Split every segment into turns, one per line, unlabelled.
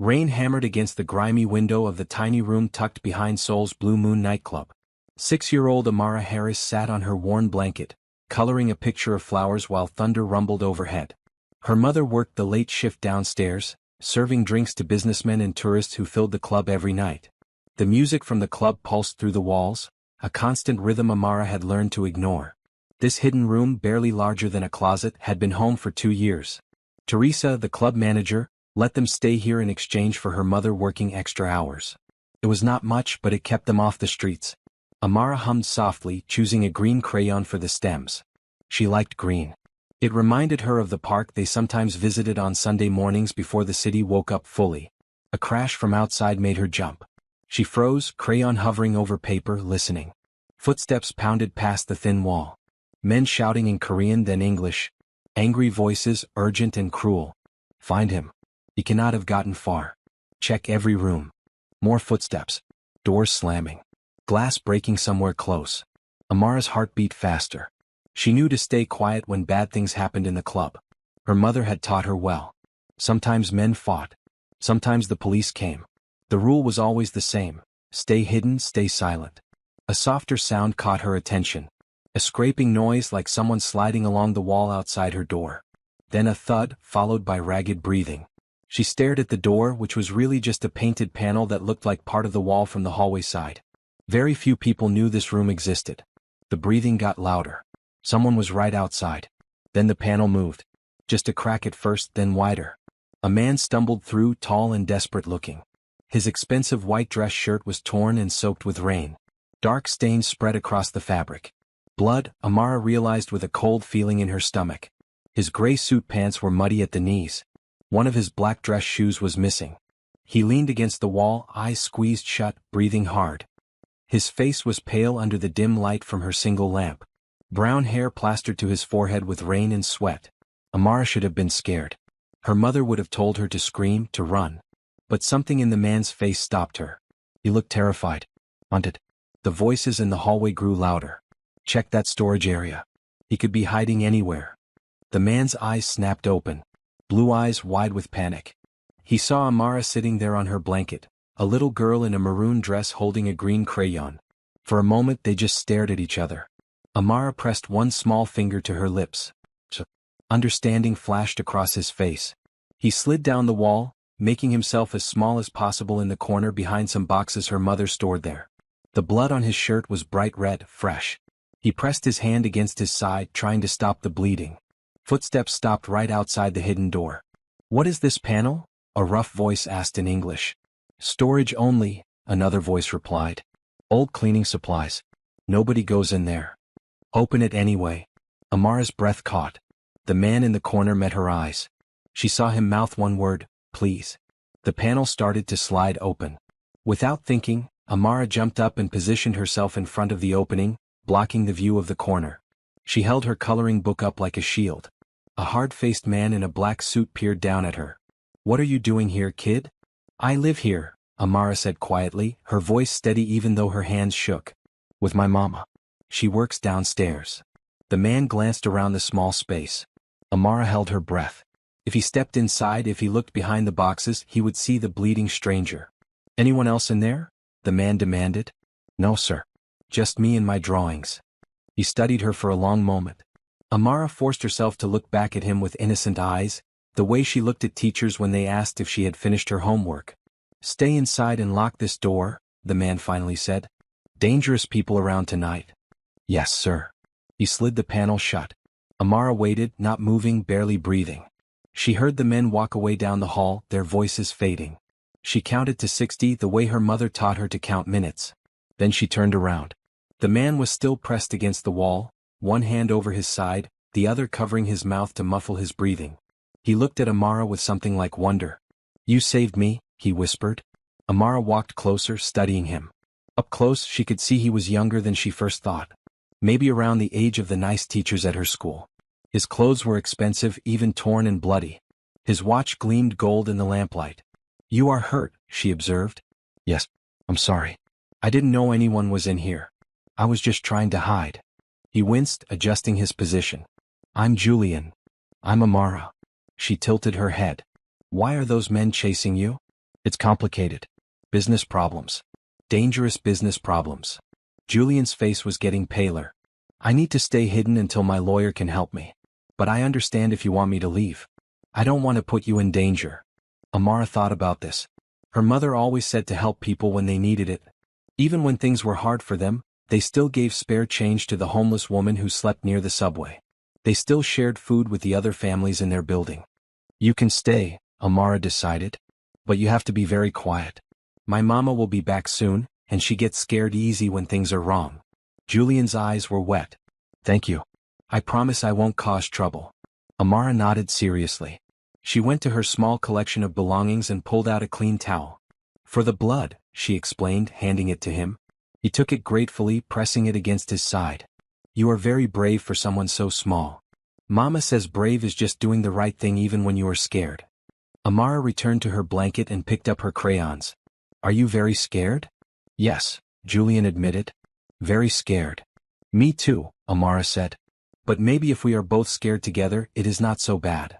Rain hammered against the grimy window of the tiny room tucked behind Seoul's Blue Moon nightclub. 6-year-old Amara Harris sat on her worn blanket, coloring a picture of flowers while thunder rumbled overhead. Her mother worked the late shift downstairs, serving drinks to businessmen and tourists who filled the club every night. The music from the club pulsed through the walls, a constant rhythm Amara had learned to ignore. This hidden room, barely larger than a closet, had been home for 2 years. Teresa, the club manager, let them stay here in exchange for her mother working extra hours. It was not much, but it kept them off the streets. Amara hummed softly, choosing a green crayon for the stems. She liked green. It reminded her of the park they sometimes visited on Sunday mornings before the city woke up fully. A crash from outside made her jump. She froze, crayon hovering over paper, listening. Footsteps pounded past the thin wall. Men shouting in Korean then English. Angry voices, urgent and cruel. Find him. He cannot have gotten far. Check every room. More footsteps. Doors slamming. Glass breaking somewhere close. Amara's heart beat faster. She knew to stay quiet when bad things happened in the club. Her mother had taught her well. Sometimes men fought. Sometimes the police came. The rule was always the same. Stay hidden, stay silent. A softer sound caught her attention. A scraping noise like someone sliding along the wall outside her door. Then a thud, followed by ragged breathing. She stared at the door, which was really just a painted panel that looked like part of the wall from the hallway side. Very few people knew this room existed. The breathing got louder. Someone was right outside. Then the panel moved. Just a crack at first, then wider. A man stumbled through, tall and desperate looking. His expensive white dress shirt was torn and soaked with rain. Dark stains spread across the fabric. Blood, Amara realized with a cold feeling in her stomach. His gray suit pants were muddy at the knees. One of his black dress shoes was missing. He leaned against the wall, eyes squeezed shut, breathing hard. His face was pale under the dim light from her single lamp. Brown hair plastered to his forehead with rain and sweat. Amara should have been scared. Her mother would have told her to scream, to run. But something in the man's face stopped her. He looked terrified. Haunted. The voices in the hallway grew louder. Check that storage area. He could be hiding anywhere. The man's eyes snapped open. Blue eyes wide with panic. He saw Amara sitting there on her blanket, a little girl in a maroon dress holding a green crayon. For a moment they just stared at each other. Amara pressed one small finger to her lips. Understanding flashed across his face. He slid down the wall, making himself as small as possible in the corner behind some boxes her mother stored there. The blood on his shirt was bright red, fresh. He pressed his hand against his side, trying to stop the bleeding. Footsteps stopped right outside the hidden door. What is this panel? A rough voice asked in English. Storage only, another voice replied. Old cleaning supplies. Nobody goes in there. Open it anyway. Amara's breath caught. The man in the corner met her eyes. She saw him mouth one word, please. The panel started to slide open. Without thinking, Amara jumped up and positioned herself in front of the opening, blocking the view of the corner. She held her coloring book up like a shield. A hard-faced man in a black suit peered down at her. What are you doing here, kid? I live here, Amara said quietly, her voice steady even though her hands shook. With my mama. She works downstairs. The man glanced around the small space. Amara held her breath. If he stepped inside, if he looked behind the boxes, he would see the bleeding stranger. Anyone else in there? The man demanded. No, sir. Just me and my drawings. He studied her for a long moment. Amara forced herself to look back at him with innocent eyes, the way she looked at teachers when they asked if she had finished her homework. Stay inside and lock this door, the man finally said. Dangerous people around tonight. Yes, sir. He slid the panel shut. Amara waited, not moving, barely breathing. She heard the men walk away down the hall, their voices fading. She counted to 60 the way her mother taught her to count minutes. Then she turned around. The man was still pressed against the wall, one hand over his side, the other covering his mouth to muffle his breathing. He looked at Amara with something like wonder. You saved me, he whispered. Amara walked closer, studying him. Up close, she could see he was younger than she first thought. Maybe around the age of the nice teachers at her school. His clothes were expensive, even torn and bloody. His watch gleamed gold in the lamplight. You are hurt, she observed. Yes, I'm sorry. I didn't know anyone was in here. I was just trying to hide. He winced, adjusting his position. I'm Julian. I'm Amara. She tilted her head. Why are those men chasing you? It's complicated. Business problems. Dangerous business problems. Julian's face was getting paler. I need to stay hidden until my lawyer can help me. But I understand if you want me to leave. I don't want to put you in danger. Amara thought about this. Her mother always said to help people when they needed it. Even when things were hard for them, they still gave spare change to the homeless woman who slept near the subway. They still shared food with the other families in their building. You can stay, Amara decided. But you have to be very quiet. My mama will be back soon, and she gets scared easy when things are wrong. Julian's eyes were wet. Thank you. I promise I won't cause trouble. Amara nodded seriously. She went to her small collection of belongings and pulled out a clean towel. For the blood, she explained, handing it to him. He took it gratefully, pressing it against his side. You are very brave for someone so small. Mama says brave is just doing the right thing even when you are scared. Amara returned to her blanket and picked up her crayons. Are you very scared? Yes, Julian admitted. Very scared. Me too, Amara said. But maybe if we are both scared together, it is not so bad.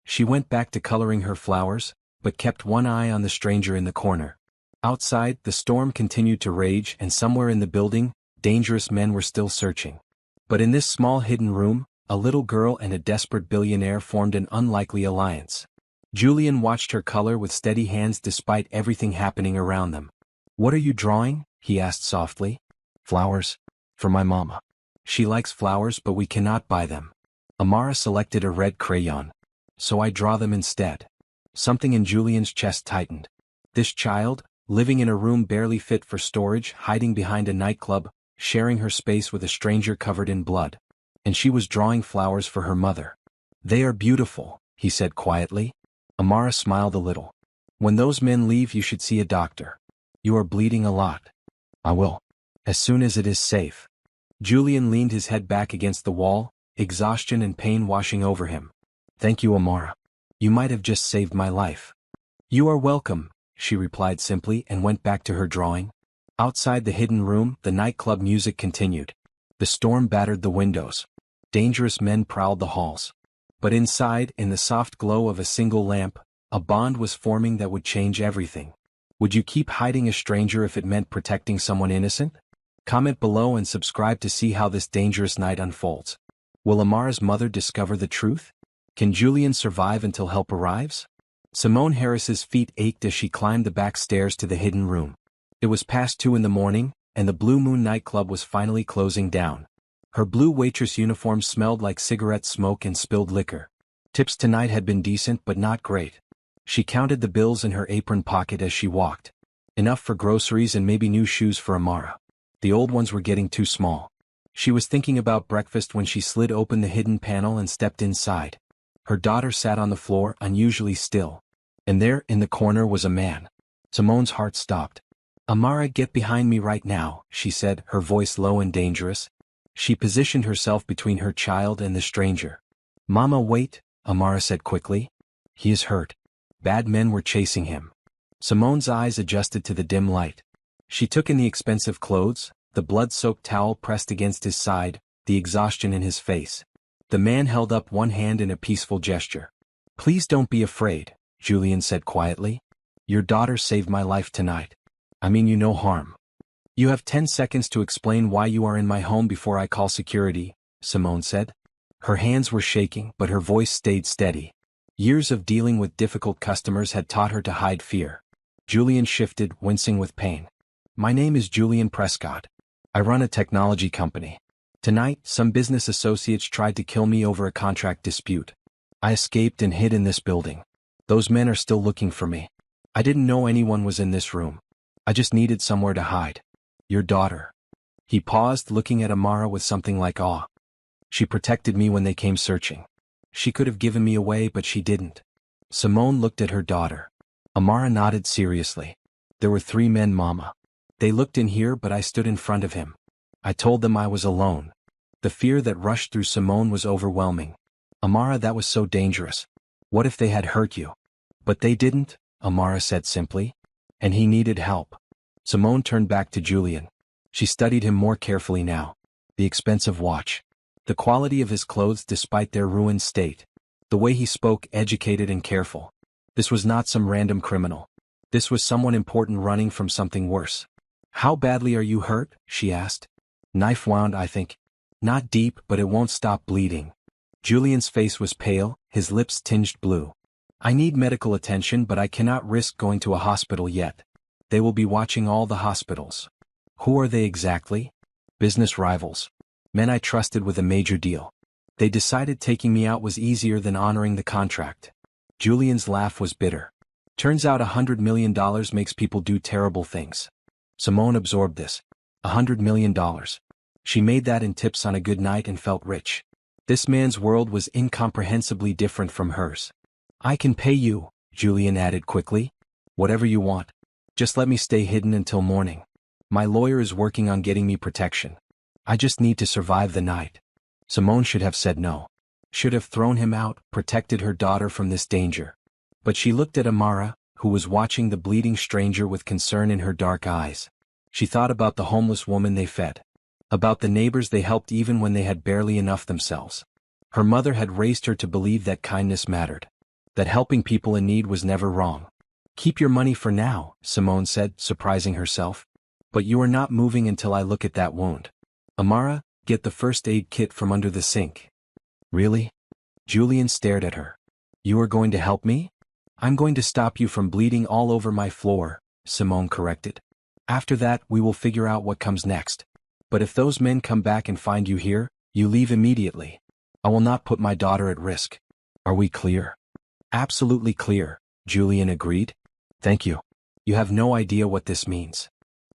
She went back to coloring her flowers, but kept one eye on the stranger in the corner. Outside, the storm continued to rage, and somewhere in the building, dangerous men were still searching. But in this small hidden room, a little girl and a desperate billionaire formed an unlikely alliance. Julian watched her color with steady hands despite everything happening around them. What are you drawing? He asked softly. Flowers. For my mama. She likes flowers, but we cannot buy them. Amara selected a red crayon. So I draw them instead. Something in Julian's chest tightened. This child, living in a room barely fit for storage, hiding behind a nightclub, sharing her space with a stranger covered in blood. And she was drawing flowers for her mother. They are beautiful, he said quietly. Amara smiled a little. When those men leave, you should see a doctor. You are bleeding a lot. I will. As soon as it is safe. Julian leaned his head back against the wall, exhaustion and pain washing over him. Thank you, Amara. You might have just saved my life. You are welcome, she replied simply and went back to her drawing. Outside the hidden room, the nightclub music continued. The storm battered the windows. Dangerous men prowled the halls. But inside, in the soft glow of a single lamp, a bond was forming that would change everything. Would you keep hiding a stranger if it meant protecting someone innocent? Comment below and subscribe to see how this dangerous night unfolds. Will Amara's mother discover the truth? Can Julian survive until help arrives? Simone Harris's feet ached as she climbed the back stairs to the hidden room. It was past 2 in the morning, and the Blue Moon nightclub was finally closing down. Her blue waitress uniform smelled like cigarette smoke and spilled liquor. Tips tonight had been decent but not great. She counted the bills in her apron pocket as she walked. Enough for groceries and maybe new shoes for Amara. The old ones were getting too small. She was thinking about breakfast when she slid open the hidden panel and stepped inside. Her daughter sat on the floor, unusually still. And there, in the corner, was a man. Simone's heart stopped. Amara, get behind me right now, she said, her voice low and dangerous. She positioned herself between her child and the stranger. Mama, wait, Amara said quickly. He is hurt. Bad men were chasing him. Simone's eyes adjusted to the dim light. She took in the expensive clothes, the blood-soaked towel pressed against his side, the exhaustion in his face. The man held up one hand in a peaceful gesture. Please don't be afraid, Julian said quietly. Your daughter saved my life tonight. I mean you no harm. You have 10 seconds to explain why you are in my home before I call security, Simone said. Her hands were shaking, but her voice stayed steady. Years of dealing with difficult customers had taught her to hide fear. Julian shifted, wincing with pain. My name is Julian Prescott. I run a technology company. Tonight, some business associates tried to kill me over a contract dispute. I escaped and hid in this building. Those men are still looking for me. I didn't know anyone was in this room. I just needed somewhere to hide. Your daughter. He paused, looking at Amara with something like awe. She protected me when they came searching. She could have given me away, but she didn't. Simone looked at her daughter. Amara nodded seriously. There were 3 men, Mama. They looked in here, but I stood in front of him. I told them I was alone. The fear that rushed through Simone was overwhelming. Amara, that was so dangerous. What if they had hurt you? But they didn't, Amara said simply. And he needed help. Simone turned back to Julian. She studied him more carefully now. The expensive watch. The quality of his clothes despite their ruined state. The way he spoke, educated and careful. This was not some random criminal. This was someone important running from something worse. How badly are you hurt? She asked. Knife wound, I think. Not deep, but it won't stop bleeding. Julian's face was pale, his lips tinged blue. I need medical attention, but I cannot risk going to a hospital yet. They will be watching all the hospitals. Who are they exactly? Business rivals. Men I trusted with a major deal. They decided taking me out was easier than honoring the contract. Julian's laugh was bitter. Turns out $100 million makes people do terrible things. Simone absorbed this. $100 million. She made that in tips on a good night and felt rich. This man's world was incomprehensibly different from hers. I can pay you, Julian added quickly. Whatever you want. Just let me stay hidden until morning. My lawyer is working on getting me protection. I just need to survive the night. Simone should have said no. Should have thrown him out, protected her daughter from this danger. But she looked at Amara, who was watching the bleeding stranger with concern in her dark eyes. She thought about the homeless woman they fed. About the neighbors they helped even when they had barely enough themselves. Her mother had raised her to believe that kindness mattered. That helping people in need was never wrong. Keep your money for now, Simone said, surprising herself. But you are not moving until I look at that wound. Amara, get the first aid kit from under the sink. Really? Julian stared at her. You are going to help me? I'm going to stop you from bleeding all over my floor, Simone corrected. After that, we will figure out what comes next. But if those men come back and find you here, you leave immediately. I will not put my daughter at risk. Are we clear? Absolutely clear, Julian agreed. Thank you. You have no idea what this means.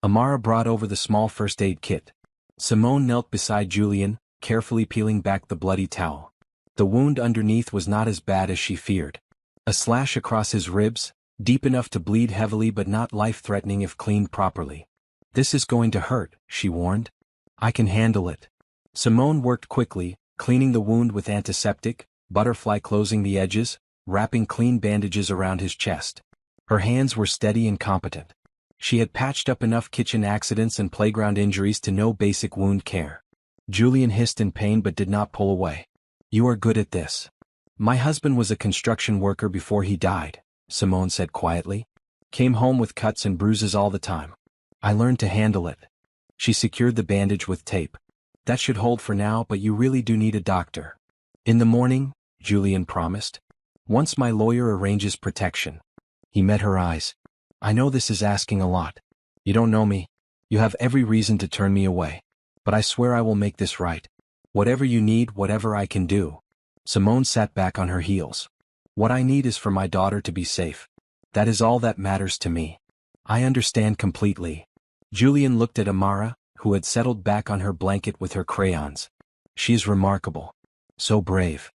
Amara brought over the small first aid kit. Simone knelt beside Julian, carefully peeling back the bloody towel. The wound underneath was not as bad as she feared. A slash across his ribs, deep enough to bleed heavily but not life-threatening if cleaned properly. This is going to hurt, she warned. I can handle it. Simone worked quickly, cleaning the wound with antiseptic, butterfly closing the edges, wrapping clean bandages around his chest. Her hands were steady and competent. She had patched up enough kitchen accidents and playground injuries to know basic wound care. Julian hissed in pain but did not pull away. You are good at this. My husband was a construction worker before he died, Simone said quietly. Came home with cuts and bruises all the time. I learned to handle it. She secured the bandage with tape. That should hold for now, but you really do need a doctor. In the morning, Julian promised. Once my lawyer arranges protection. He met her eyes. I know this is asking a lot. You don't know me. You have every reason to turn me away. But I swear I will make this right. Whatever you need, whatever I can do. Simone sat back on her heels. What I need is for my daughter to be safe. That is all that matters to me. I understand completely. Julian looked at Amara, who had settled back on her blanket with her crayons. She is remarkable. So brave.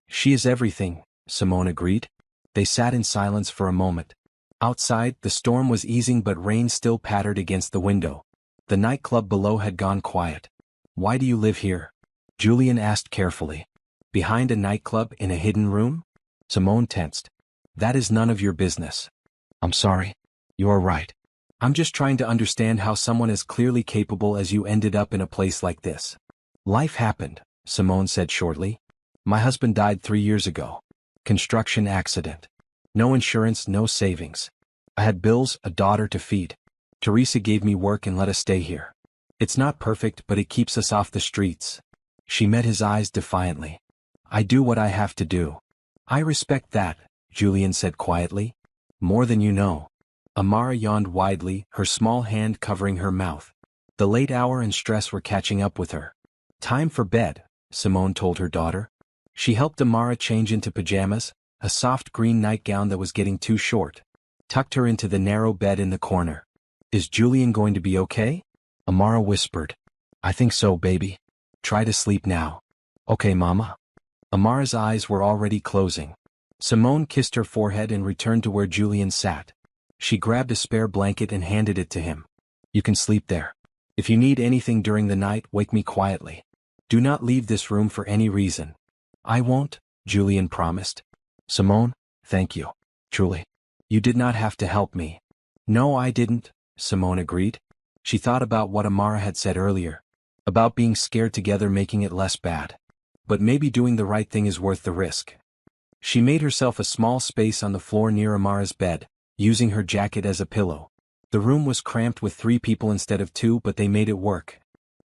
She is everything, Simone agreed. They sat in silence for a moment. Outside, the storm was easing but rain still pattered against the window. The nightclub below had gone quiet. Why do you live here? Julian asked carefully. Behind a nightclub in a hidden room? Simone tensed. That is none of your business. I'm sorry. You are right. I'm just trying to understand how someone as clearly capable as you ended up in a place like this. Life happened, Simone said shortly. My husband died 3 years ago. Construction accident. No insurance, no savings. I had bills, a daughter to feed. Teresa gave me work and let us stay here. It's not perfect, but it keeps us off the streets. She met his eyes defiantly. I do what I have to do. I respect that, Julian said quietly. More than you know. Amara yawned widely, her small hand covering her mouth. The late hour and stress were catching up with her. Time for bed, Simone told her daughter. She helped Amara change into pajamas, a soft green nightgown that was getting too short. Tucked her into the narrow bed in the corner. Is Julian going to be okay? Amara whispered. I think so, baby. Try to sleep now. Okay, Mama. Amara's eyes were already closing. Simone kissed her forehead and returned to where Julian sat. She grabbed a spare blanket and handed it to him. You can sleep there. If you need anything during the night, wake me quietly. Do not leave this room for any reason. I won't, Julian promised. Simone, thank you. Truly. You did not have to help me. No, I didn't, Simone agreed. She thought about what Amara had said earlier. About being scared together making it less bad. But maybe doing the right thing is worth the risk. She made herself a small space on the floor near Amara's bed, using her jacket as a pillow. The room was cramped with 3 people instead of 2, but they made it work.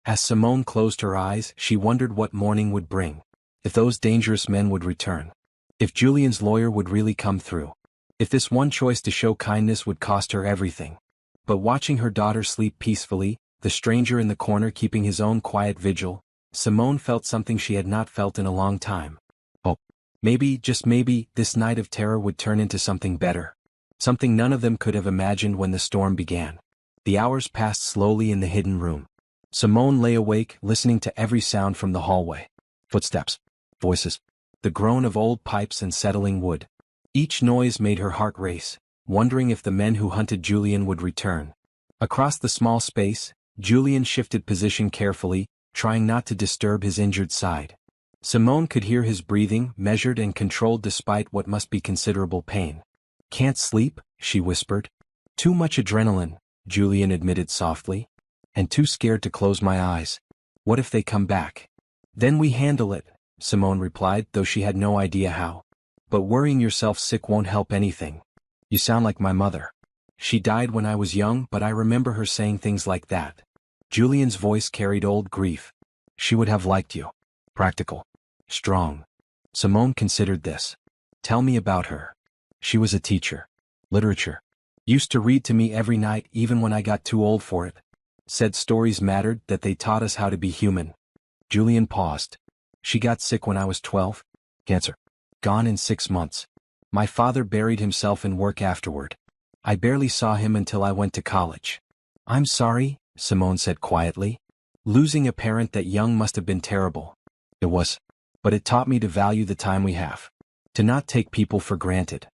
As Simone closed her eyes, she wondered what morning would bring. If those dangerous men would return. If Julian's lawyer would really come through. If this one choice to show kindness would cost her everything. But watching her daughter sleep peacefully, the stranger in the corner keeping his own quiet vigil, Simone felt something she had not felt in a long time. Oh, maybe, just maybe, this night of terror would turn into something better. Something none of them could have imagined when the storm began. The hours passed slowly in the hidden room. Simone lay awake, listening to every sound from the hallway. Footsteps. Voices. The groan of old pipes and settling wood. Each noise made her heart race, wondering if the men who hunted Julian would return. Across the small space, Julian shifted position carefully, trying not to disturb his injured side. Simone could hear his breathing, measured and controlled despite what must be considerable pain. "Can't sleep," she whispered. "Too much adrenaline," Julian admitted softly. "And too scared to close my eyes. What if they come back?" "Then we handle it," Simone replied, though she had no idea how. "But worrying yourself sick won't help anything. You sound like my mother. She died when I was young, but I remember her saying things like that." Julian's voice carried old grief. "She would have liked you. Practical. Strong." Simone considered this. "Tell me about her." "She was a teacher. Literature. Used to read to me every night even when I got too old for it. Said stories mattered, that they taught us how to be human." Julian paused. "She got sick when I was 12. Cancer. Gone in 6 months. My father buried himself in work afterward. I barely saw him until I went to college." "I'm sorry," Simone said quietly. "Losing a parent that young must have been terrible." "It was. But it taught me to value the time we have. To not take people for granted."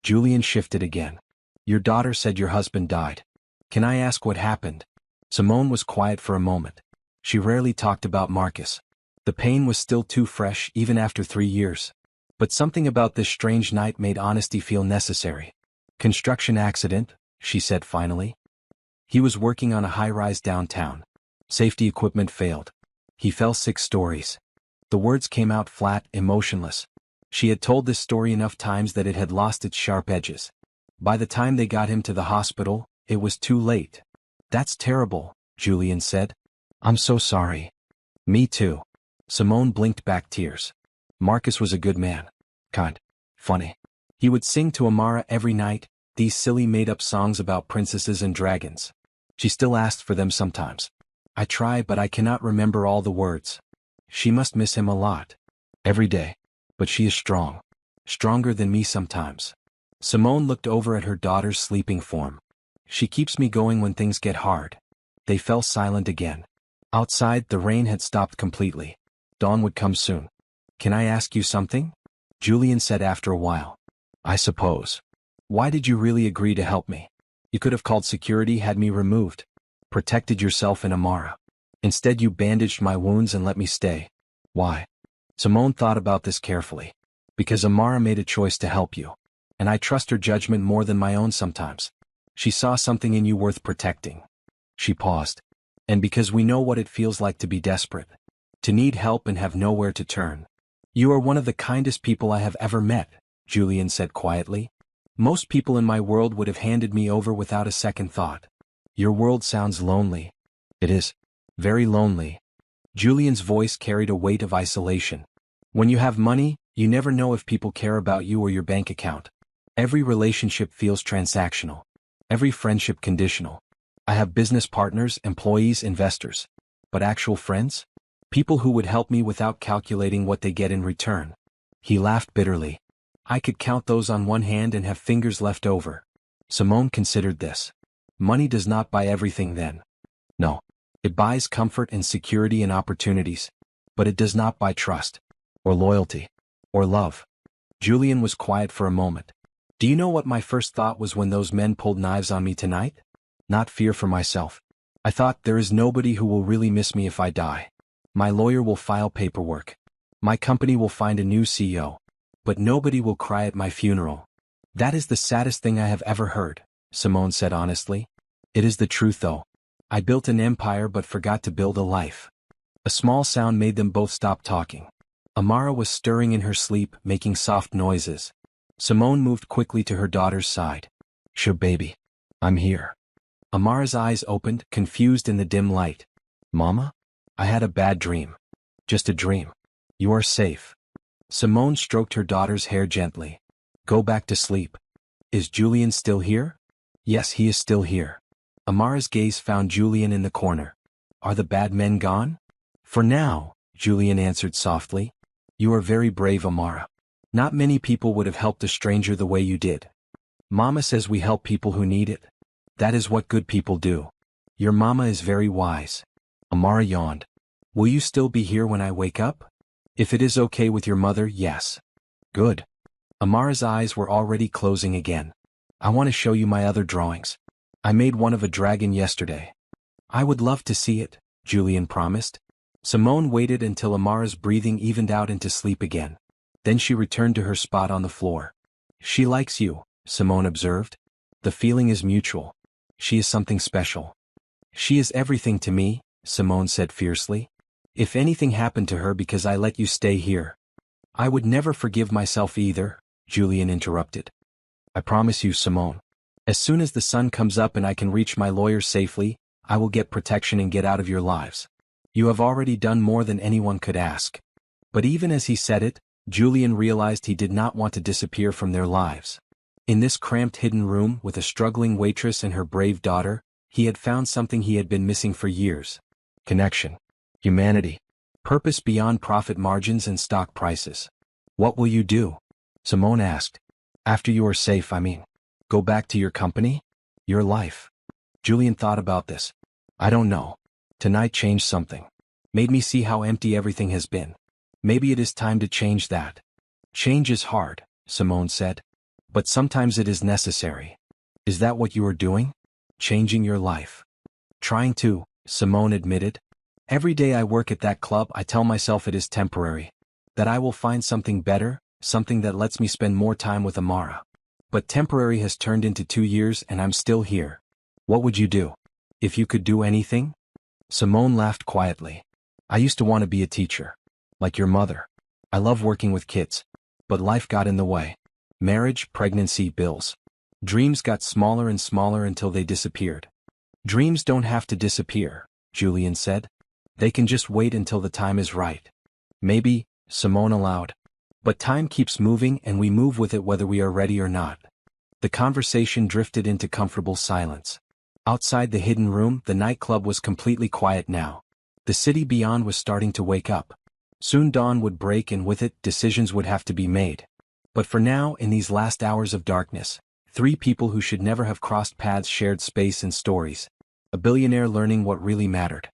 Julian shifted again. "Your daughter said your husband died. Can I ask what happened?" Simone was quiet for a moment. She rarely talked about Marcus. The pain was still too fresh even after 3 years. But something about this strange night made honesty feel necessary. "Construction accident," she said finally. "He was working on a high-rise downtown. Safety equipment failed. He fell 6 stories." The words came out flat, emotionless. She had told this story enough times that it had lost its sharp edges. By the time they got him to the hospital, it was too late. "That's terrible," Julian said. "I'm so sorry." "Me too." Simone blinked back tears. "Marcus was a good man. Kind. Funny. He would sing to Amara every night, these silly made-up songs about princesses and dragons. She still asked for them sometimes. I try, but I cannot remember all the words. She must miss him a lot. Every day. But she is strong. Stronger than me sometimes." Simone looked over at her daughter's sleeping form. "She keeps me going when things get hard." They fell silent again. Outside, the rain had stopped completely. Dawn would come soon. "Can I ask you something?" Julian said after a while. "I suppose. Why did you really agree to help me? You could have called security, had me removed. Protected yourself and Amara. Instead you bandaged my wounds and let me stay. Why?" Simone thought about this carefully. "Because Amara made a choice to help you. And I trust her judgment more than my own sometimes. She saw something in you worth protecting." She paused. "And because we know what it feels like to be desperate. To need help and have nowhere to turn." "You are one of the kindest people I have ever met," Julian said quietly. "Most people in my world would have handed me over without a second thought. Your world sounds lonely." "It is. Very lonely." Julian's voice carried a weight of isolation. "When you have money, you never know if people care about you or your bank account. Every relationship feels transactional. Every friendship conditional. I have business partners, employees, investors. But actual friends? People who would help me without calculating what they get in return." He laughed bitterly. "I could count those on one hand and have fingers left over." Simone considered this. Money does not buy everything then. No. It buys comfort and security and opportunities. But it does not buy trust. Or loyalty. Or love. Julian was quiet for a moment. "Do you know what my first thought was when those men pulled knives on me tonight? Not fear for myself. I thought, there is nobody who will really miss me if I die. My lawyer will file paperwork. My company will find a new CEO. But nobody will cry at my funeral." "That is the saddest thing I have ever heard," Simone said honestly. "It is the truth though. I built an empire but forgot to build a life." A small sound made them both stop talking. Amara was stirring in her sleep, making soft noises. Simone moved quickly to her daughter's side. Sure, baby. I'm here. Amara's eyes opened, confused in the dim light. Mama? I had a bad dream. Just a dream. You are safe. Simone stroked her daughter's hair gently. Go back to sleep. Is Julian still here? Yes, he is still here. Amara's gaze found Julian in the corner. Are the bad men gone? For now, Julian answered softly. You are very brave, Amara. Not many people would have helped a stranger the way you did. Mama says we help people who need it. That is what good people do. Your mama is very wise. Amara yawned. Will you still be here when I wake up? If it is okay with your mother, yes. Good. Amara's eyes were already closing again. I want to show you my other drawings. I made one of a dragon yesterday. I would love to see it, Julian promised. Simone waited until Amara's breathing evened out into sleep again. Then she returned to her spot on the floor. She likes you, Simone observed. The feeling is mutual. She is something special. She is everything to me, Simone said fiercely. If anything happened to her because I let you stay here, I would never forgive myself either, Julian interrupted. I promise you, Simone. As soon as the sun comes up and I can reach my lawyers safely, I will get protection and get out of your lives. You have already done more than anyone could ask. But even as he said it, Julian realized he did not want to disappear from their lives. In this cramped hidden room with a struggling waitress and her brave daughter, he had found something he had been missing for years. Connection. Humanity. Purpose beyond profit margins and stock prices. What will you do? Simone asked. After you are safe, I mean. Go back to your company? Your life. Julian thought about this. I don't know. Tonight changed something. Made me see how empty everything has been. Maybe it is time to change that. Change is hard, Simone said. But sometimes it is necessary. Is that what you are doing? Changing your life. Trying to, Simone admitted. Every day I work at that club I tell myself it is temporary. That I will find something better, something that lets me spend more time with Amara. But temporary has turned into 2 years and I'm still here. What would you do? If you could do anything? Simone laughed quietly. I used to want to be a teacher. Like your mother. I love working with kids. But life got in the way. Marriage, pregnancy, bills. Dreams got smaller and smaller until they disappeared. Dreams don't have to disappear, Julian said. They can just wait until the time is right. Maybe, Simone allowed. But time keeps moving and we move with it whether we are ready or not. The conversation drifted into comfortable silence. Outside the hidden room, the nightclub was completely quiet now. The city beyond was starting to wake up. Soon dawn would break and with it, decisions would have to be made. But for now, in these last hours of darkness, 3 people who should never have crossed paths shared space and stories. A billionaire learning what really mattered.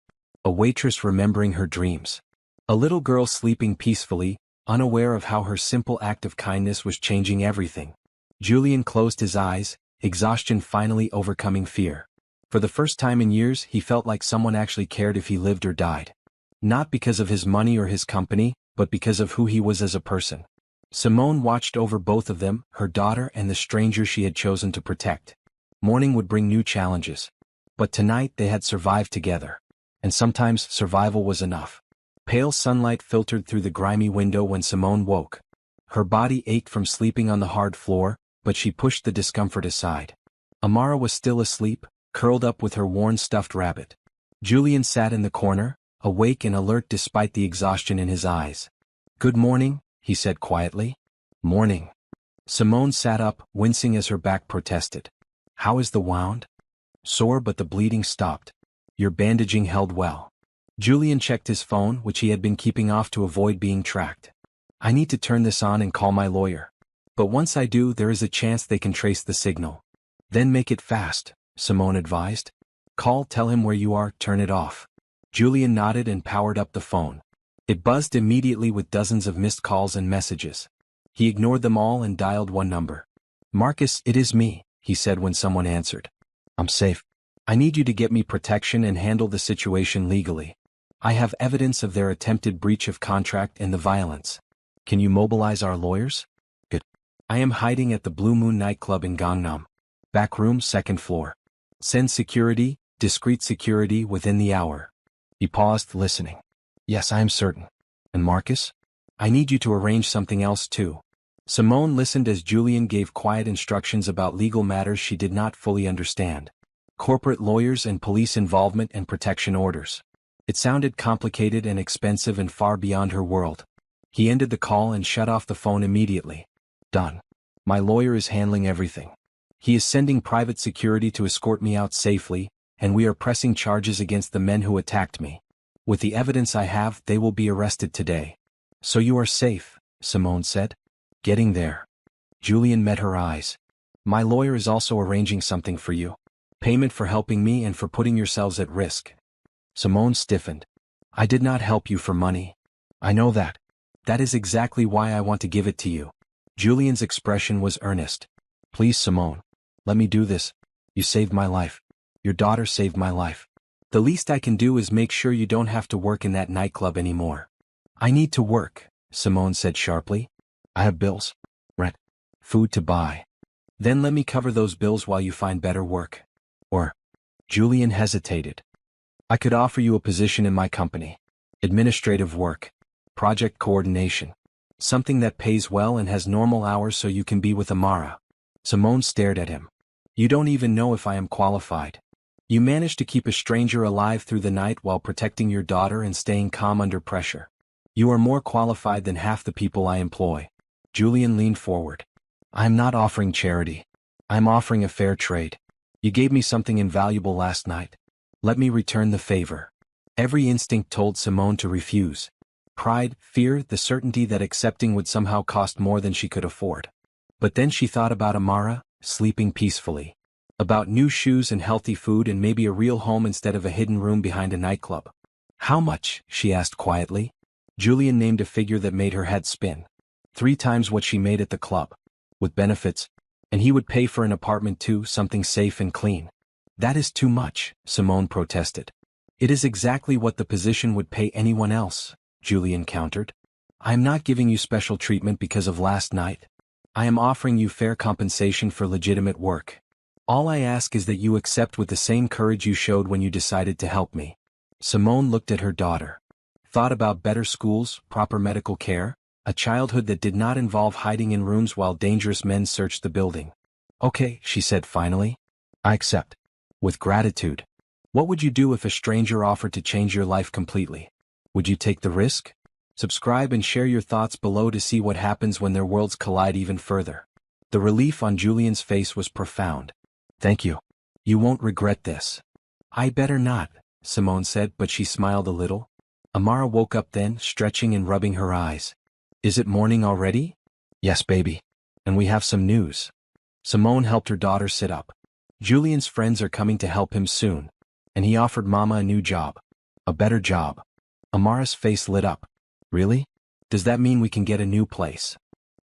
A waitress remembering her dreams. A little girl sleeping peacefully, unaware of how her simple act of kindness was changing everything. Julian closed his eyes, exhaustion finally overcoming fear. For the first time in years, he felt like someone actually cared if he lived or died. Not because of his money or his company, but because of who he was as a person. Simone watched over both of them, her daughter and the stranger she had chosen to protect. Morning would bring new challenges. But tonight they had survived together. And sometimes survival was enough. Pale sunlight filtered through the grimy window when Simone woke. Her body ached from sleeping on the hard floor, but she pushed the discomfort aside. Amara was still asleep, curled up with her worn stuffed rabbit. Julian sat in the corner, awake and alert despite the exhaustion in his eyes. Good morning, he said quietly. Morning. Simone sat up, wincing as her back protested. How is the wound? Sore but the bleeding stopped. Your bandaging held well. Julian checked his phone, which he had been keeping off to avoid being tracked. I need to turn this on and call my lawyer. But once I do, there is a chance they can trace the signal. Then make it fast, Simone advised. Call, tell him where you are, turn it off. Julian nodded and powered up the phone. It buzzed immediately with dozens of missed calls and messages. He ignored them all and dialed one number. Marcus, it is me, he said when someone answered. I'm safe. I need you to get me protection and handle the situation legally. I have evidence of their attempted breach of contract and the violence. Can you mobilize our lawyers? Good. I am hiding at the Blue Moon nightclub in Gangnam. Back room, 2nd floor. Send security, discreet security within the hour. He paused, listening. Yes, I am certain. And Marcus? I need you to arrange something else too. Simone listened as Julian gave quiet instructions about legal matters she did not fully understand. Corporate lawyers and police involvement and protection orders. It sounded complicated and expensive and far beyond her world. He ended the call and shut off the phone immediately. Done. My lawyer is handling everything. He is sending private security to escort me out safely, and we are pressing charges against the men who attacked me. With the evidence I have, they will be arrested today. So you are safe, Simone said. Getting there. Julian met her eyes. My lawyer is also arranging something for you. Payment for helping me and for putting yourselves at risk. Simone stiffened. I did not help you for money. I know that. That is exactly why I want to give it to you. Julian's expression was earnest. Please, Simone. Let me do this. You saved my life. Your daughter saved my life. The least I can do is make sure you don't have to work in that nightclub anymore. I need to work, Simone said sharply. I have bills. Rent. Food to buy. Then let me cover those bills while you find better work. Or. Julian hesitated. I could offer you a position in my company. Administrative work. Project coordination. Something that pays well and has normal hours so you can be with Amara. Simone stared at him. You don't even know if I am qualified. You managed to keep a stranger alive through the night while protecting your daughter and staying calm under pressure. You are more qualified than half the people I employ. Julian leaned forward. I am not offering charity. I am offering a fair trade. You gave me something invaluable last night. Let me return the favor. Every instinct told Simone to refuse. Pride, fear, the certainty that accepting would somehow cost more than she could afford. But then she thought about Amara, sleeping peacefully. About new shoes and healthy food and maybe a real home instead of a hidden room behind a nightclub. How much? She asked quietly. Julian named a figure that made her head spin. 3 times what she made at the club. With benefits. And he would pay for an apartment too, something safe and clean. That is too much, Simone protested. It is exactly what the position would pay anyone else, Julian countered. I am not giving you special treatment because of last night. I am offering you fair compensation for legitimate work. All I ask is that you accept with the same courage you showed when you decided to help me. Simone looked at her daughter. Thought about better schools, proper medical care, a childhood that did not involve hiding in rooms while dangerous men searched the building. Okay, she said finally. I accept. With gratitude. What would you do if a stranger offered to change your life completely? Would you take the risk? Subscribe and share your thoughts below to see what happens when their worlds collide even further. The relief on Julian's face was profound. Thank you. You won't regret this. I better not, Simone said, but she smiled a little. Amara woke up then, stretching and rubbing her eyes. Is it morning already? Yes, baby. And we have some news. Simone helped her daughter sit up. Julian's friends are coming to help him soon. And he offered Mama a new job. A better job. Amara's face lit up. Really? Does that mean we can get a new place?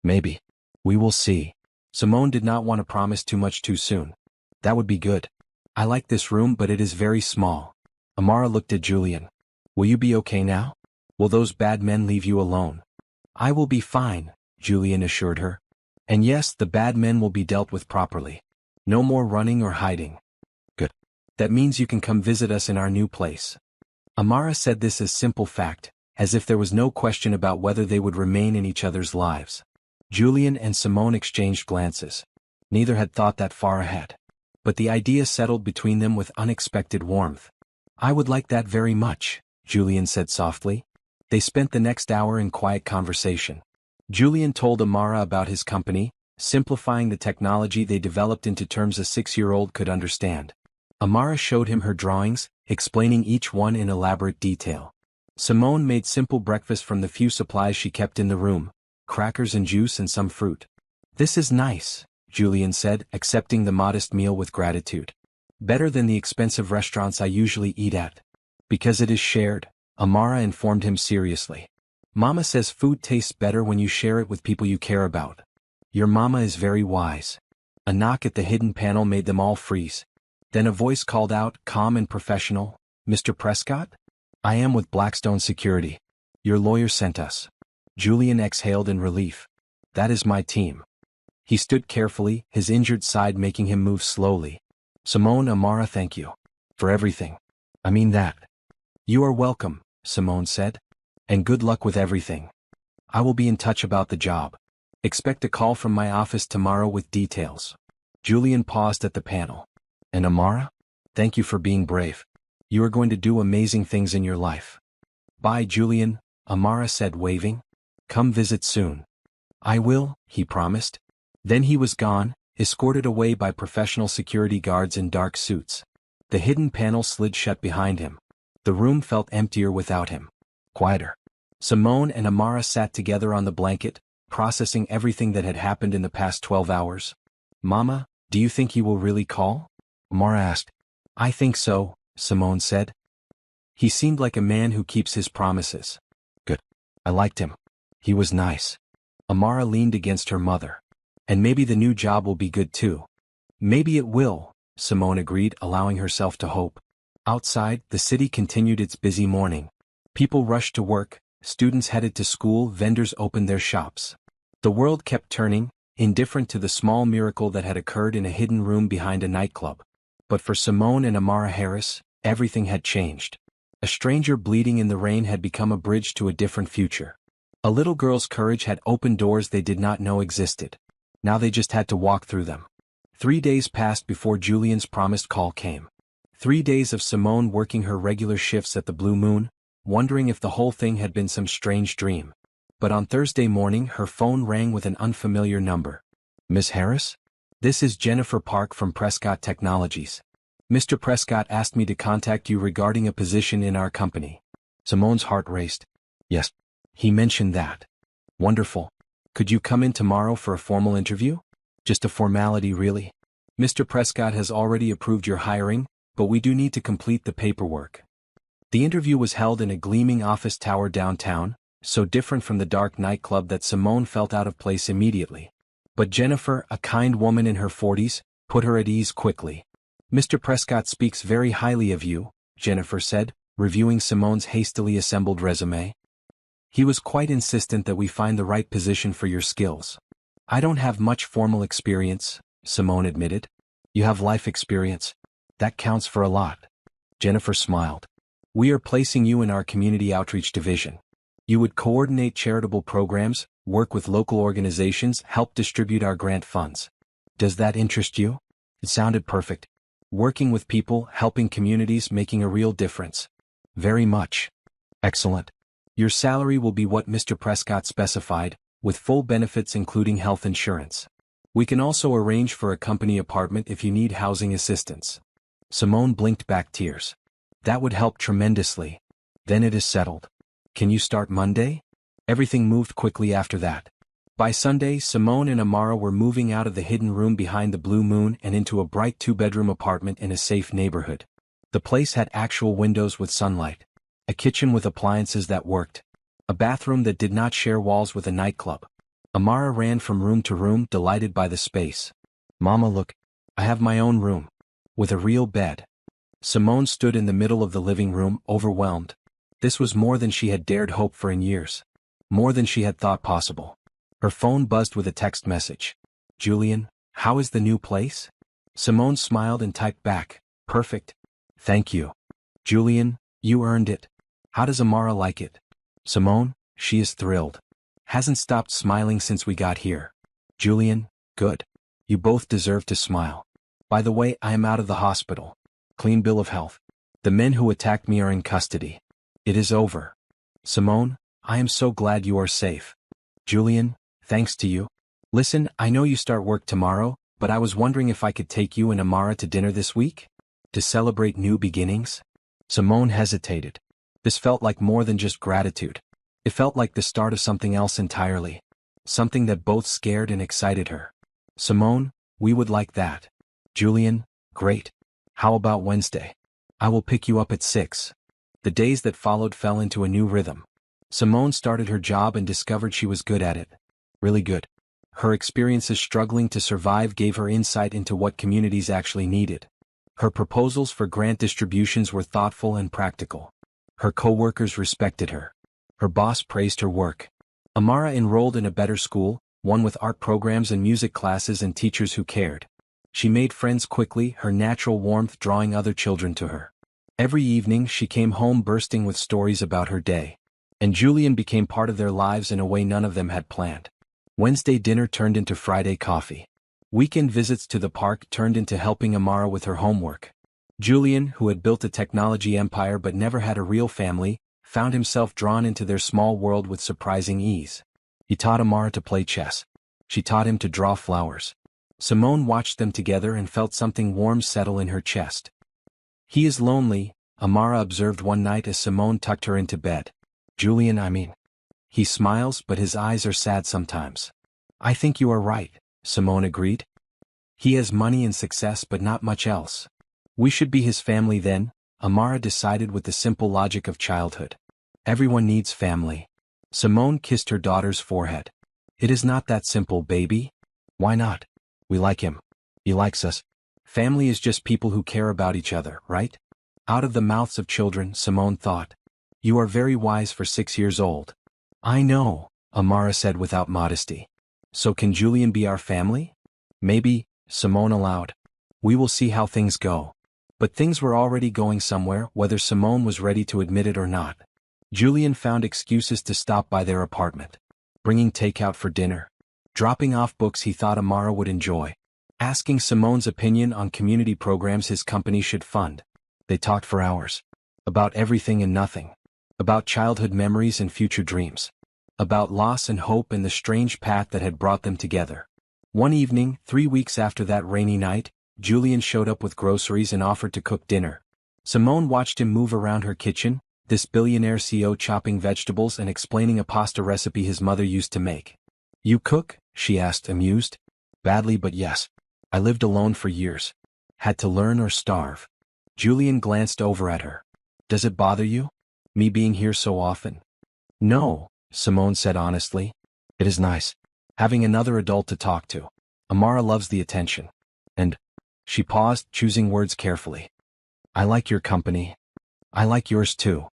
Maybe. We will see. Simone did not want to promise too much too soon. That would be good. I like this room, but it is very small. Amara looked at Julian. Will you be okay now? Will those bad men leave you alone? I will be fine, Julian assured her. And yes, the bad men will be dealt with properly. No more running or hiding. Good. That means you can come visit us in our new place. Amara said this as simple fact, as if there was no question about whether they would remain in each other's lives. Julian and Simone exchanged glances. Neither had thought that far ahead. But the idea settled between them with unexpected warmth. I would like that very much, Julian said softly. They spent the next hour in quiet conversation. Julian told Amara about his company, simplifying the technology they developed into terms a 6-year-old could understand. Amara showed him her drawings, explaining each one in elaborate detail. Simone made simple breakfast from the few supplies she kept in the room, crackers and juice and some fruit. This is nice, Julian said, accepting the modest meal with gratitude. Better than the expensive restaurants I usually eat at. Because it is shared, Amara informed him seriously. Mama says food tastes better when you share it with people you care about. Your mama is very wise. A knock at the hidden panel made them all freeze. Then a voice called out, calm and professional, Mr. Prescott? I am with Blackstone Security. Your lawyer sent us. Julian exhaled in relief. That is my team. He stood carefully, his injured side making him move slowly. Simone, Amara, thank you. For everything. I mean that. You are welcome, Simone said. And good luck with everything. I will be in touch about the job. Expect a call from my office tomorrow with details. Julian paused at the panel. And Amara? Thank you for being brave. You are going to do amazing things in your life. Bye, Julian, Amara said, waving. Come visit soon. I will, he promised. Then he was gone, escorted away by professional security guards in dark suits. The hidden panel slid shut behind him. The room felt emptier without him. Quieter. Simone and Amara sat together on the blanket, processing everything that had happened in the past 12 hours. Mama, do you think he will really call? Amara asked. I think so, Simone said. He seemed like a man who keeps his promises. Good. I liked him. He was nice. Amara leaned against her mother. And maybe the new job will be good too. Maybe it will, Simone agreed, allowing herself to hope. Outside, the city continued its busy morning. People rushed to work, students headed to school, vendors opened their shops. The world kept turning, indifferent to the small miracle that had occurred in a hidden room behind a nightclub. But for Simone and Amara Harris, everything had changed. A stranger bleeding in the rain had become a bridge to a different future. A little girl's courage had opened doors they did not know existed. Now they just had to walk through them. 3 days passed before Julian's promised call came. 3 days of Simone working her regular shifts at the Blue Moon, wondering if the whole thing had been some strange dream. But on Thursday morning her phone rang with an unfamiliar number. Miss Harris? This is Jennifer Park from Prescott Technologies. Mr. Prescott asked me to contact you regarding a position in our company. Simone's heart raced. Yes. He mentioned that. Wonderful. Could you come in tomorrow for a formal interview? Just a formality, really. Mr. Prescott has already approved your hiring, but we do need to complete the paperwork. The interview was held in a gleaming office tower downtown, so different from the dark nightclub that Simone felt out of place immediately. But Jennifer, a kind woman in her 40s, put her at ease quickly. Mr. Prescott speaks very highly of you, Jennifer said, reviewing Simone's hastily assembled resume. He was quite insistent that we find the right position for your skills. I don't have much formal experience, Simone admitted. You have life experience. That counts for a lot. Jennifer smiled. We are placing you in our community outreach division. You would coordinate charitable programs, work with local organizations, help distribute our grant funds. Does that interest you? It sounded perfect. Working with people, helping communities, making a real difference. Very much. Excellent. Your salary will be what Mr. Prescott specified, with full benefits including health insurance. We can also arrange for a company apartment if you need housing assistance. Simone blinked back tears. That would help tremendously. Then it is settled. Can you start Monday? Everything moved quickly after that. By Sunday, Simone and Amara were moving out of the hidden room behind the Blue Moon and into a bright 2-bedroom apartment in a safe neighborhood. The place had actual windows with sunlight. A kitchen with appliances that worked. A bathroom that did not share walls with a nightclub. Amara ran from room to room, delighted by the space. Mama, look. I have my own room. With a real bed. Simone stood in the middle of the living room, overwhelmed. This was more than she had dared hope for in years. More than she had thought possible. Her phone buzzed with a text message. Julian, how is the new place? Simone smiled and typed back, perfect. Thank you. Julian, you earned it. How does Amara like it? Simone, she is thrilled. Hasn't stopped smiling since we got here. Julian, good. You both deserve to smile. By the way, I am out of the hospital. Clean bill of health. The men who attacked me are in custody. It is over. Simone, I am so glad you are safe. Julian, thanks to you. Listen, I know you start work tomorrow, but I was wondering if I could take you and Amara to dinner this week? To celebrate new beginnings? Simone hesitated. This felt like more than just gratitude. It felt like the start of something else entirely. Something that both scared and excited her. Simone, we would like that. Julian, great. How about Wednesday? I will pick you up at 6. The days that followed fell into a new rhythm. Simone started her job and discovered she was good at it. Really good. Her experiences struggling to survive gave her insight into what communities actually needed. Her proposals for grant distributions were thoughtful and practical. Her co-workers respected her. Her boss praised her work. Amara enrolled in a better school, one with art programs and music classes and teachers who cared. She made friends quickly, her natural warmth drawing other children to her. Every evening she came home bursting with stories about her day. And Julian became part of their lives in a way none of them had planned. Wednesday dinner turned into Friday coffee. Weekend visits to the park turned into helping Amara with her homework. Julian, who had built a technology empire but never had a real family, found himself drawn into their small world with surprising ease. He taught Amara to play chess. She taught him to draw flowers. Simone watched them together and felt something warm settle in her chest. "He is lonely," Amara observed one night as Simone tucked her into bed. "Julian, I mean. He smiles, but his eyes are sad sometimes." "I think you are right," Simone agreed. "He has money and success but not much else. We should be his family then," Amara decided with the simple logic of childhood. "Everyone needs family." Simone kissed her daughter's forehead. "It is not that simple, baby." "Why not? We like him. He likes us. Family is just people who care about each other, right?" Out of the mouths of children, Simone thought. "You are very wise for 6 years old." "I know," Amara said without modesty. "So can Julian be our family?" "Maybe," Simone allowed. "We will see how things go." But things were already going somewhere, whether Simone was ready to admit it or not. Julian found excuses to stop by their apartment. Bringing takeout for dinner. Dropping off books he thought Amara would enjoy. Asking Simone's opinion on community programs his company should fund. They talked for hours. About everything and nothing. About childhood memories and future dreams. About loss and hope and the strange path that had brought them together. One evening, 3 weeks after that rainy night, Julian showed up with groceries and offered to cook dinner. Simone watched him move around her kitchen, this billionaire CEO chopping vegetables and explaining a pasta recipe his mother used to make. "You cook?" she asked, amused. "Badly, but yes. I lived alone for years. Had to learn or starve." Julian glanced over at her. "Does it bother you? Me being here so often?" "No," Simone said honestly. "It is nice. Having another adult to talk to. Amara loves the attention. And..." She paused, choosing words carefully. "I like your company. I like yours too."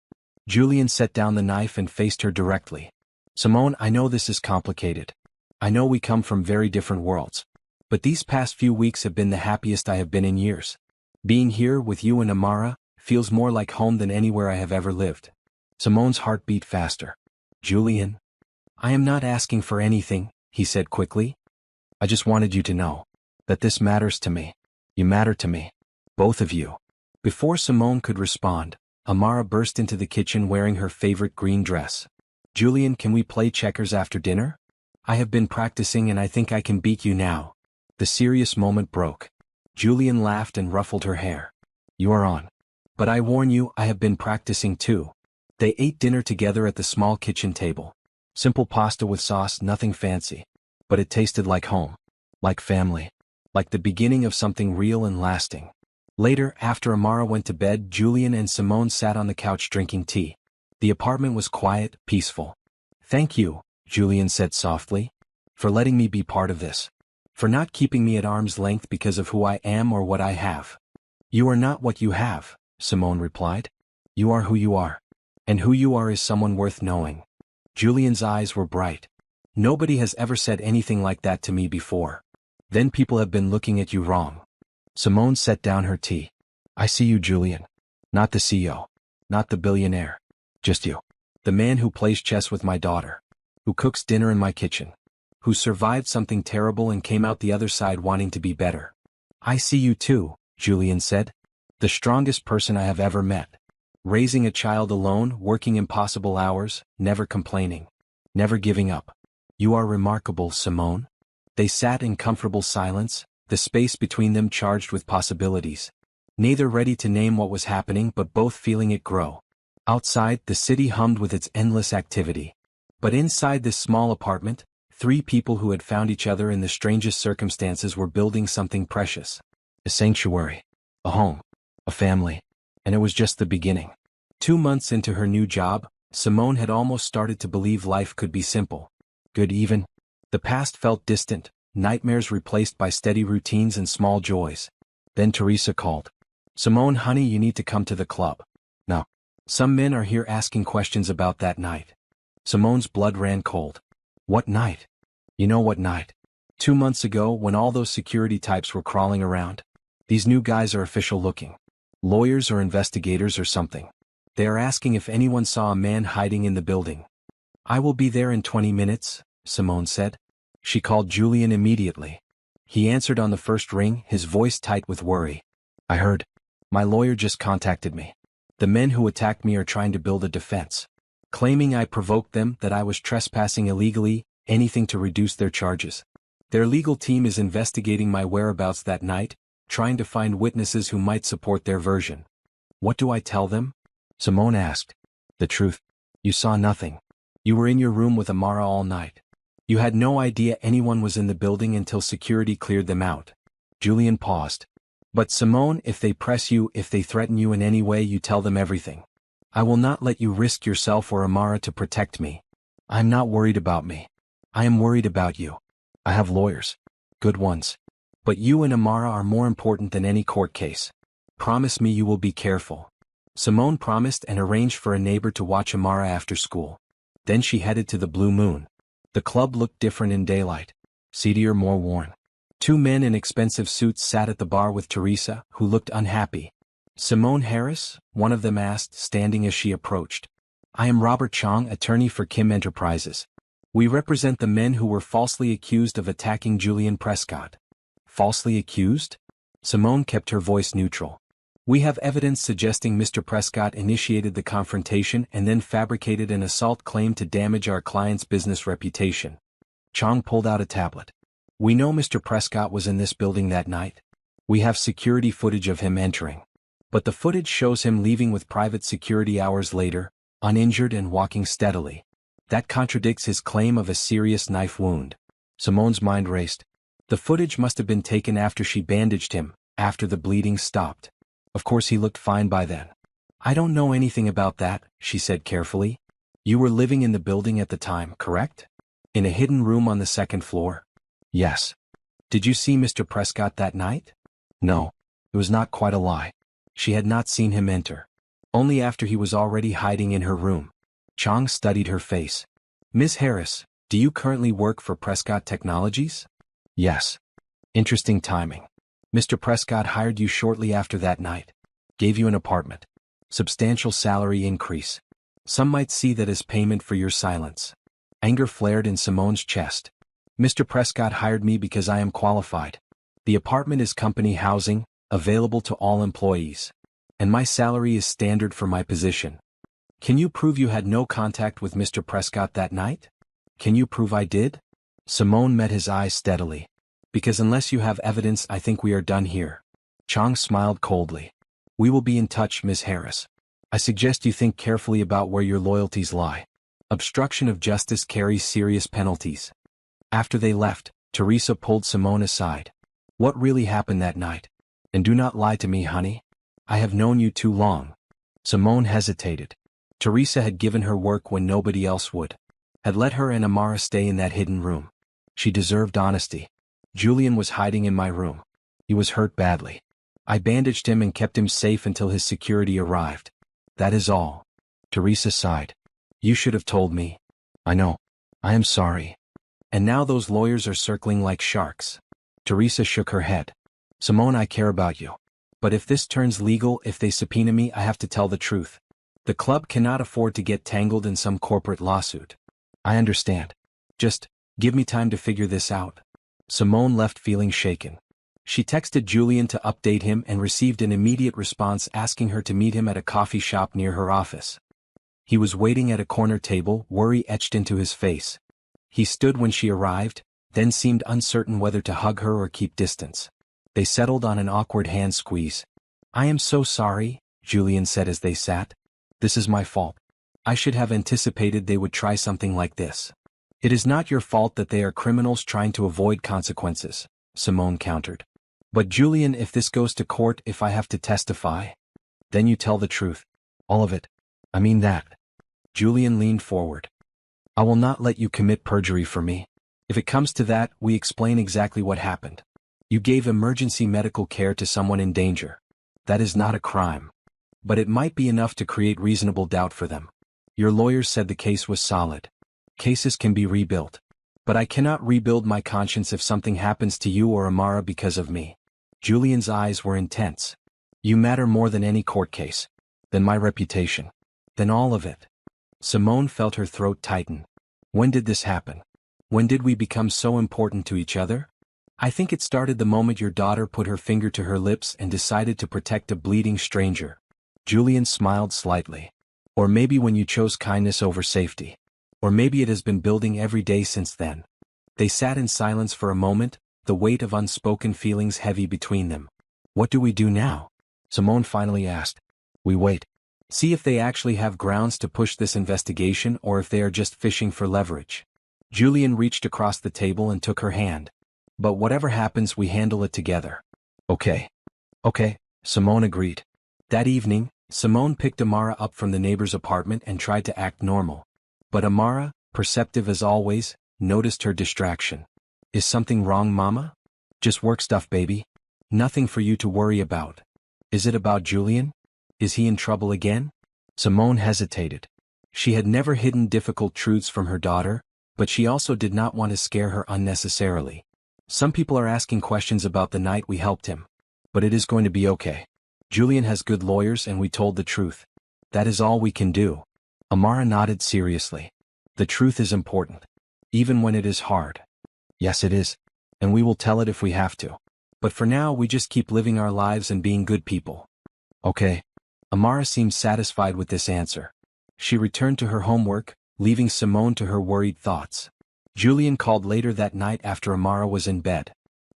Julian set down the knife and faced her directly. "Simone, I know this is complicated. I know we come from very different worlds. But these past few weeks have been the happiest I have been in years. Being here with you and Amara feels more like home than anywhere I have ever lived." Simone's heart beat faster. "Julian, I am not asking for anything," he said quickly. "I just wanted you to know that this matters to me. You matter to me. Both of you." Before Simone could respond, Amara burst into the kitchen wearing her favorite green dress. "Julian, can we play checkers after dinner? I have been practicing and I think I can beat you now." The serious moment broke. Julian laughed and ruffled her hair. "You are on. But I warn you, I have been practicing too." They ate dinner together at the small kitchen table. Simple pasta with sauce, nothing fancy. But it tasted like home. Like family. Like the beginning of something real and lasting. Later, after Amara went to bed, Julian and Simone sat on the couch drinking tea. The apartment was quiet, peaceful. "Thank you," Julian said softly, "for letting me be part of this. For not keeping me at arm's length because of who I am or what I have." "You are not what you have," Simone replied. "You are who you are. And who you are is someone worth knowing." Julian's eyes were bright. "Nobody has ever said anything like that to me before. Then people have been looking at you wrong." Simone set down her tea. "I see you, Julian. Not the CEO. Not the billionaire. Just you. The man who plays chess with my daughter. Who cooks dinner in my kitchen. Who survived something terrible and came out the other side wanting to be better." "I see you too," Julian said. "The strongest person I have ever met. Raising a child alone, working impossible hours, never complaining. Never giving up. You are remarkable, Simone." They sat in comfortable silence, the space between them charged with possibilities. Neither ready to name what was happening but both feeling it grow. Outside, the city hummed with its endless activity. But inside this small apartment, 3 people who had found each other in the strangest circumstances were building something precious. A sanctuary. A home. A family. And it was just the beginning. 2 months into her new job, Simone had almost started to believe life could be simple. Good even. The past felt distant, nightmares replaced by steady routines and small joys. Then Teresa called. "Simone, honey, you need to come to the club. Now. Some men are here asking questions about that night." Simone's blood ran cold. "What night?" "You know what night. 2 months ago when all those security types were crawling around. These new guys are official looking. Lawyers or investigators or something. They are asking if anyone saw a man hiding in the building." "I will be there in 20 minutes, Simone said. She called Julian immediately. He answered on the first ring, his voice tight with worry. I heard. My lawyer just contacted me. The men who attacked me are trying to build a defense, claiming I provoked them, that I was trespassing illegally, anything to reduce their charges. Their legal team is investigating my whereabouts that night, trying to find witnesses who might support their version. What do I tell them? Simone asked. The truth. You saw nothing. You were in your room with Amara all night. You had no idea anyone was in the building until security cleared them out. Julian paused. But Simone, if they press you, if they threaten you in any way, you tell them everything. I will not let you risk yourself or Amara to protect me. I am not worried about me. I am worried about you. I have lawyers. Good ones. But you and Amara are more important than any court case. Promise me you will be careful. Simone promised and arranged for a neighbor to watch Amara after school. Then she headed to the Blue Moon. The club looked different in daylight. Seedier, more worn. Two men in expensive suits sat at the bar with Teresa, who looked unhappy. Simone Harris? One of them asked, standing as she approached. I am Robert Chong, attorney for Kim Enterprises. We represent the men who were falsely accused of attacking Julian Prescott. Falsely accused? Simone kept her voice neutral. We have evidence suggesting Mr. Prescott initiated the confrontation and then fabricated an assault claim to damage our client's business reputation. Chong pulled out a tablet. We know Mr. Prescott was in this building that night. We have security footage of him entering. But the footage shows him leaving with private security hours later, uninjured and walking steadily. That contradicts his claim of a serious knife wound. Simone's mind raced. The footage must have been taken after she bandaged him, after the bleeding stopped. Of course he looked fine by then. I don't know anything about that, she said carefully. You were living in the building at the time, correct? In a hidden room on the second floor? Yes. Did you see Mr. Prescott that night? No. It was not quite a lie. She had not seen him enter. Only after he was already hiding in her room. Chong studied her face. Ms. Harris, do you currently work for Prescott Technologies? Yes. Interesting timing. Mr. Prescott hired you shortly after that night. Gave you an apartment. Substantial salary increase. Some might see that as payment for your silence. Anger flared in Simone's chest. Mr. Prescott hired me because I am qualified. The apartment is company housing, available to all employees. And my salary is standard for my position. Can you prove you had no contact with Mr. Prescott that night? Can you prove I did? Simone met his eyes steadily. Because unless you have evidence, I think we are done here. Chong smiled coldly. We will be in touch, Ms. Harris. I suggest you think carefully about where your loyalties lie. Obstruction of justice carries serious penalties. After they left, Teresa pulled Simone aside. What really happened that night? And do not lie to me, honey. I have known you too long. Simone hesitated. Teresa had given her work when nobody else would. Had let her and Amara stay in that hidden room. She deserved honesty. Julian was hiding in my room. He was hurt badly. I bandaged him and kept him safe until his security arrived. That is all. Teresa sighed. You should have told me. I know. I am sorry. And now those lawyers are circling like sharks. Teresa shook her head. Simone, I care about you. But if this turns legal, if they subpoena me, I have to tell the truth. The club cannot afford to get tangled in some corporate lawsuit. I understand. Just, give me time to figure this out. Simone left feeling shaken. She texted Julian to update him and received an immediate response asking her to meet him at a coffee shop near her office. He was waiting at a corner table, worry etched into his face. He stood when she arrived, then seemed uncertain whether to hug her or keep distance. They settled on an awkward hand squeeze. I am so sorry, Julian said as they sat. This is my fault. I should have anticipated they would try something like this. It is not your fault that they are criminals trying to avoid consequences, Simone countered. But Julian, if this goes to court, if I have to testify, then you tell the truth. All of it. I mean that. Julian leaned forward. I will not let you commit perjury for me. If it comes to that, we explain exactly what happened. You gave emergency medical care to someone in danger. That is not a crime. But it might be enough to create reasonable doubt for them. Your lawyers said the case was solid. Cases can be rebuilt. But I cannot rebuild my conscience if something happens to you or Amara because of me. Julian's eyes were intense. You matter more than any court case. Than my reputation. Than all of it. Simone felt her throat tighten. When did this happen? When did we become so important to each other? I think it started the moment your daughter put her finger to her lips and decided to protect a bleeding stranger. Julian smiled slightly. Or maybe when you chose kindness over safety. Or maybe it has been building every day since then. They sat in silence for a moment, the weight of unspoken feelings heavy between them. What do we do now? Simone finally asked. We wait. See if they actually have grounds to push this investigation or if they are just fishing for leverage. Julian reached across the table and took her hand. But whatever happens, we handle it together. Okay. Okay, Simone agreed. That evening, Simone picked Amara up from the neighbor's apartment and tried to act normal. But Amara, perceptive as always, noticed her distraction. Is something wrong, Mama? Just work stuff, baby. Nothing for you to worry about. Is it about Julian? Is he in trouble again? Simone hesitated. She had never hidden difficult truths from her daughter, but she also did not want to scare her unnecessarily. Some people are asking questions about the night we helped him. But it is going to be okay. Julian has good lawyers and we told the truth. That is all we can do. Amara nodded seriously. The truth is important. Even when it is hard. Yes, it is. And we will tell it if we have to. But for now, we just keep living our lives and being good people. Okay. Amara seemed satisfied with this answer. She returned to her homework, leaving Simone to her worried thoughts. Julian called later that night after Amara was in bed.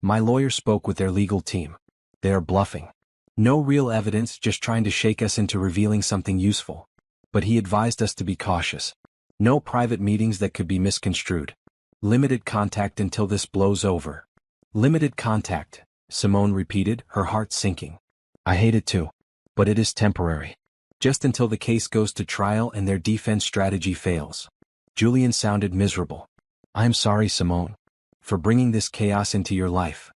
My lawyer spoke with their legal team. They are bluffing. No real evidence, just trying to shake us into revealing something useful. But he advised us to be cautious. No private meetings that could be misconstrued. Limited contact until this blows over. Limited contact, Simone repeated, her heart sinking. I hate it too. But it is temporary. Just until the case goes to trial and their defense strategy fails. Julian sounded miserable. I'm sorry, Simone, for bringing this chaos into your life.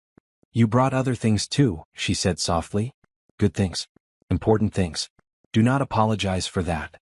You brought other things too, she said softly. Good things. Important things. Do not apologize for that.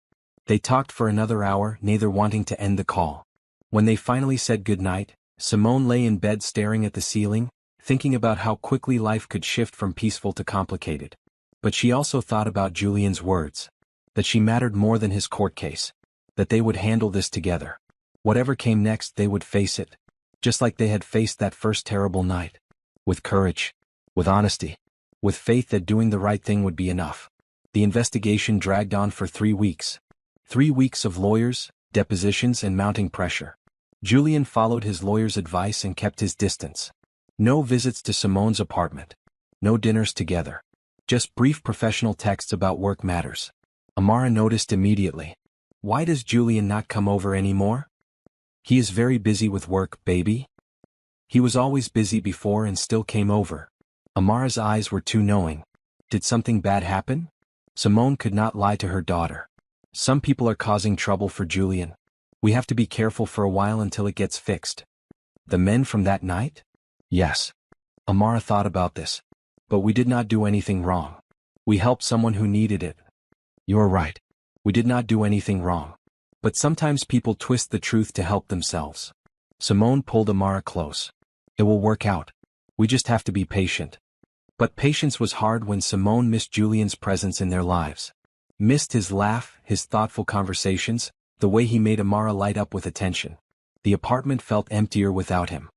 They talked for another hour, neither wanting to end the call. When they finally said goodnight, Simone lay in bed staring at the ceiling, thinking about how quickly life could shift from peaceful to complicated. But she also thought about Julian's words. That she mattered more than his court case. That they would handle this together. Whatever came next, they would face it. Just like they had faced that first terrible night. With courage. With honesty. With faith that doing the right thing would be enough. The investigation dragged on for 3 weeks. 3 weeks of lawyers, depositions and mounting pressure. Julian followed his lawyer's advice and kept his distance. No visits to Simone's apartment. No dinners together. Just brief professional texts about work matters. Amara noticed immediately. Why does Julian not come over anymore? He is very busy with work, baby. He was always busy before and still came over. Amara's eyes were too knowing. Did something bad happen? Simone could not lie to her daughter. Some people are causing trouble for Julian. We have to be careful for a while until it gets fixed. The men from that night? Yes. Amara thought about this. But we did not do anything wrong. We helped someone who needed it. You are right. We did not do anything wrong. But sometimes people twist the truth to help themselves. Simone pulled Amara close. It will work out. We just have to be patient. But patience was hard when Simone missed Julian's presence in their lives. Missed his laugh, his thoughtful conversations, the way he made Amara light up with attention. The apartment felt emptier without him.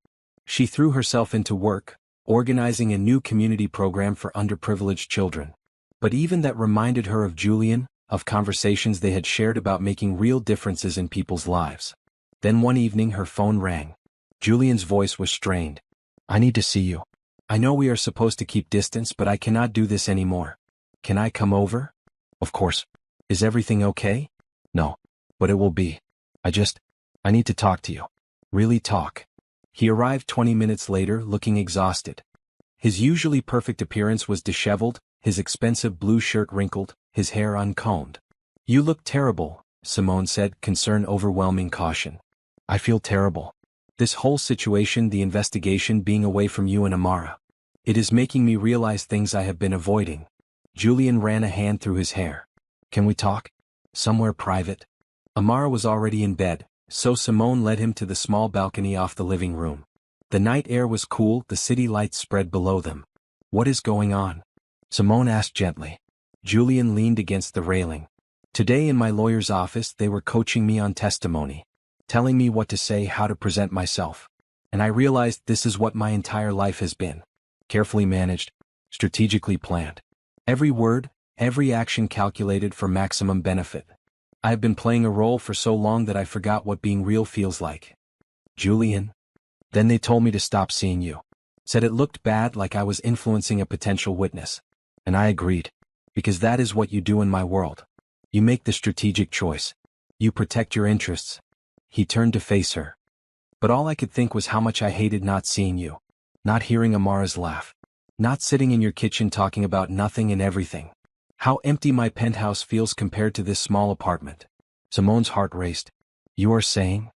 She threw herself into work, organizing a new community program for underprivileged children. But even that reminded her of Julian, of conversations they had shared about making real differences in people's lives. Then one evening her phone rang. Julian's voice was strained. I need to see you. I know we are supposed to keep distance, but I cannot do this anymore. Can I come over? Of course. Is everything okay? No. But it will be. I need to talk to you. Really talk. He arrived 20 minutes later, looking exhausted. His usually perfect appearance was disheveled, his expensive blue shirt wrinkled, his hair uncombed. You look terrible, Simone said, concern overwhelming caution. I feel terrible. This whole situation, the investigation, being away from you and Amara. It is making me realize things I have been avoiding. Julian ran a hand through his hair. Can we talk? Somewhere private? Amara was already in bed, so Simone led him to the small balcony off the living room. The night air was cool, the city lights spread below them. What is going on? Simone asked gently. Julian leaned against the railing. Today in my lawyer's office they were coaching me on testimony. telling me what to say, how to present myself. And I realized this is what my entire life has been. Carefully managed, strategically planned. Every word, every action calculated for maximum benefit. I have been playing a role for so long that I forgot what being real feels like. Julian. Then they told me to stop seeing you. Said it looked bad, like I was influencing a potential witness. And I agreed. Because that is what you do in my world. You make the strategic choice. You protect your interests. He turned to face her. But all I could think was how much I hated not seeing you. Not hearing Amara's laugh. Not sitting in your kitchen talking about nothing and everything. How empty my penthouse feels compared to this small apartment. Simone's heart raced. You are saying?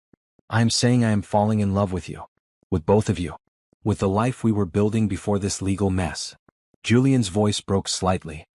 I am saying I am falling in love with you. With both of you. With the life we were building before this legal mess. Julian's voice broke slightly.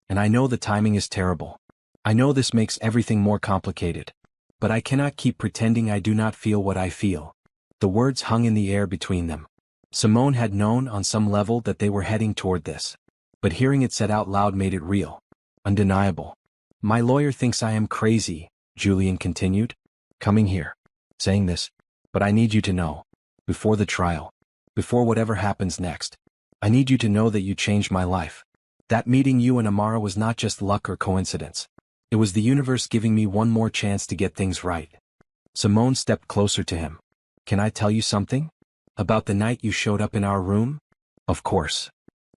And I know the timing is terrible. I know this makes everything more complicated. But I cannot keep pretending I do not feel what I feel. The words hung in the air between them. Simone had known on some level that they were heading toward this. But hearing it said out loud made it real. Undeniable. My lawyer thinks I am crazy, Julian continued. Coming here. Saying this. But I need you to know. Before the trial. Before whatever happens next. I need you to know that you changed my life. That meeting you and Amara was not just luck or coincidence. It was the universe giving me one more chance to get things right. Simone stepped closer to him. Can I tell you something? About the night you showed up in our room? Of course.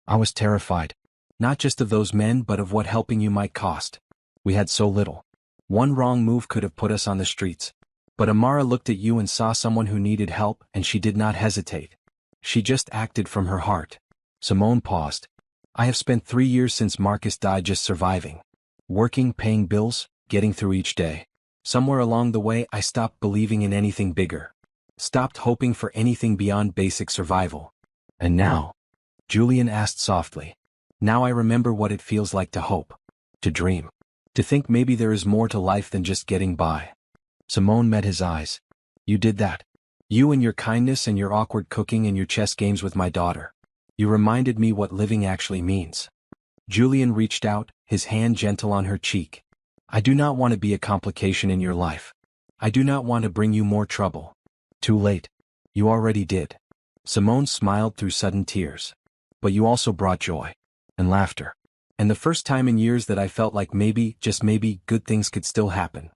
I was terrified. Not just of those men but of what helping you might cost. We had so little. One wrong move could have put us on the streets. But Amara looked at you and saw someone who needed help, and she did not hesitate. She just acted from her heart. Simone paused. I have spent 3 years since Marcus died just surviving. Working, paying bills, getting through each day. Somewhere along the way I stopped believing in anything bigger. Stopped hoping for anything beyond basic survival. And now? Julian asked softly. Now I remember what it feels like to hope. To dream. To think maybe there is more to life than just getting by. Simone met his eyes. You did that. You and your kindness and your awkward cooking and your chess games with my daughter. You reminded me what living actually means. Julian reached out, his hand gentle on her cheek. I do not want to be a complication in your life. I do not want to bring you more trouble. Too late. You already did. Simone smiled through sudden tears. But you also brought joy. And laughter. And the first time in years that I felt like maybe, just maybe, good things could still happen.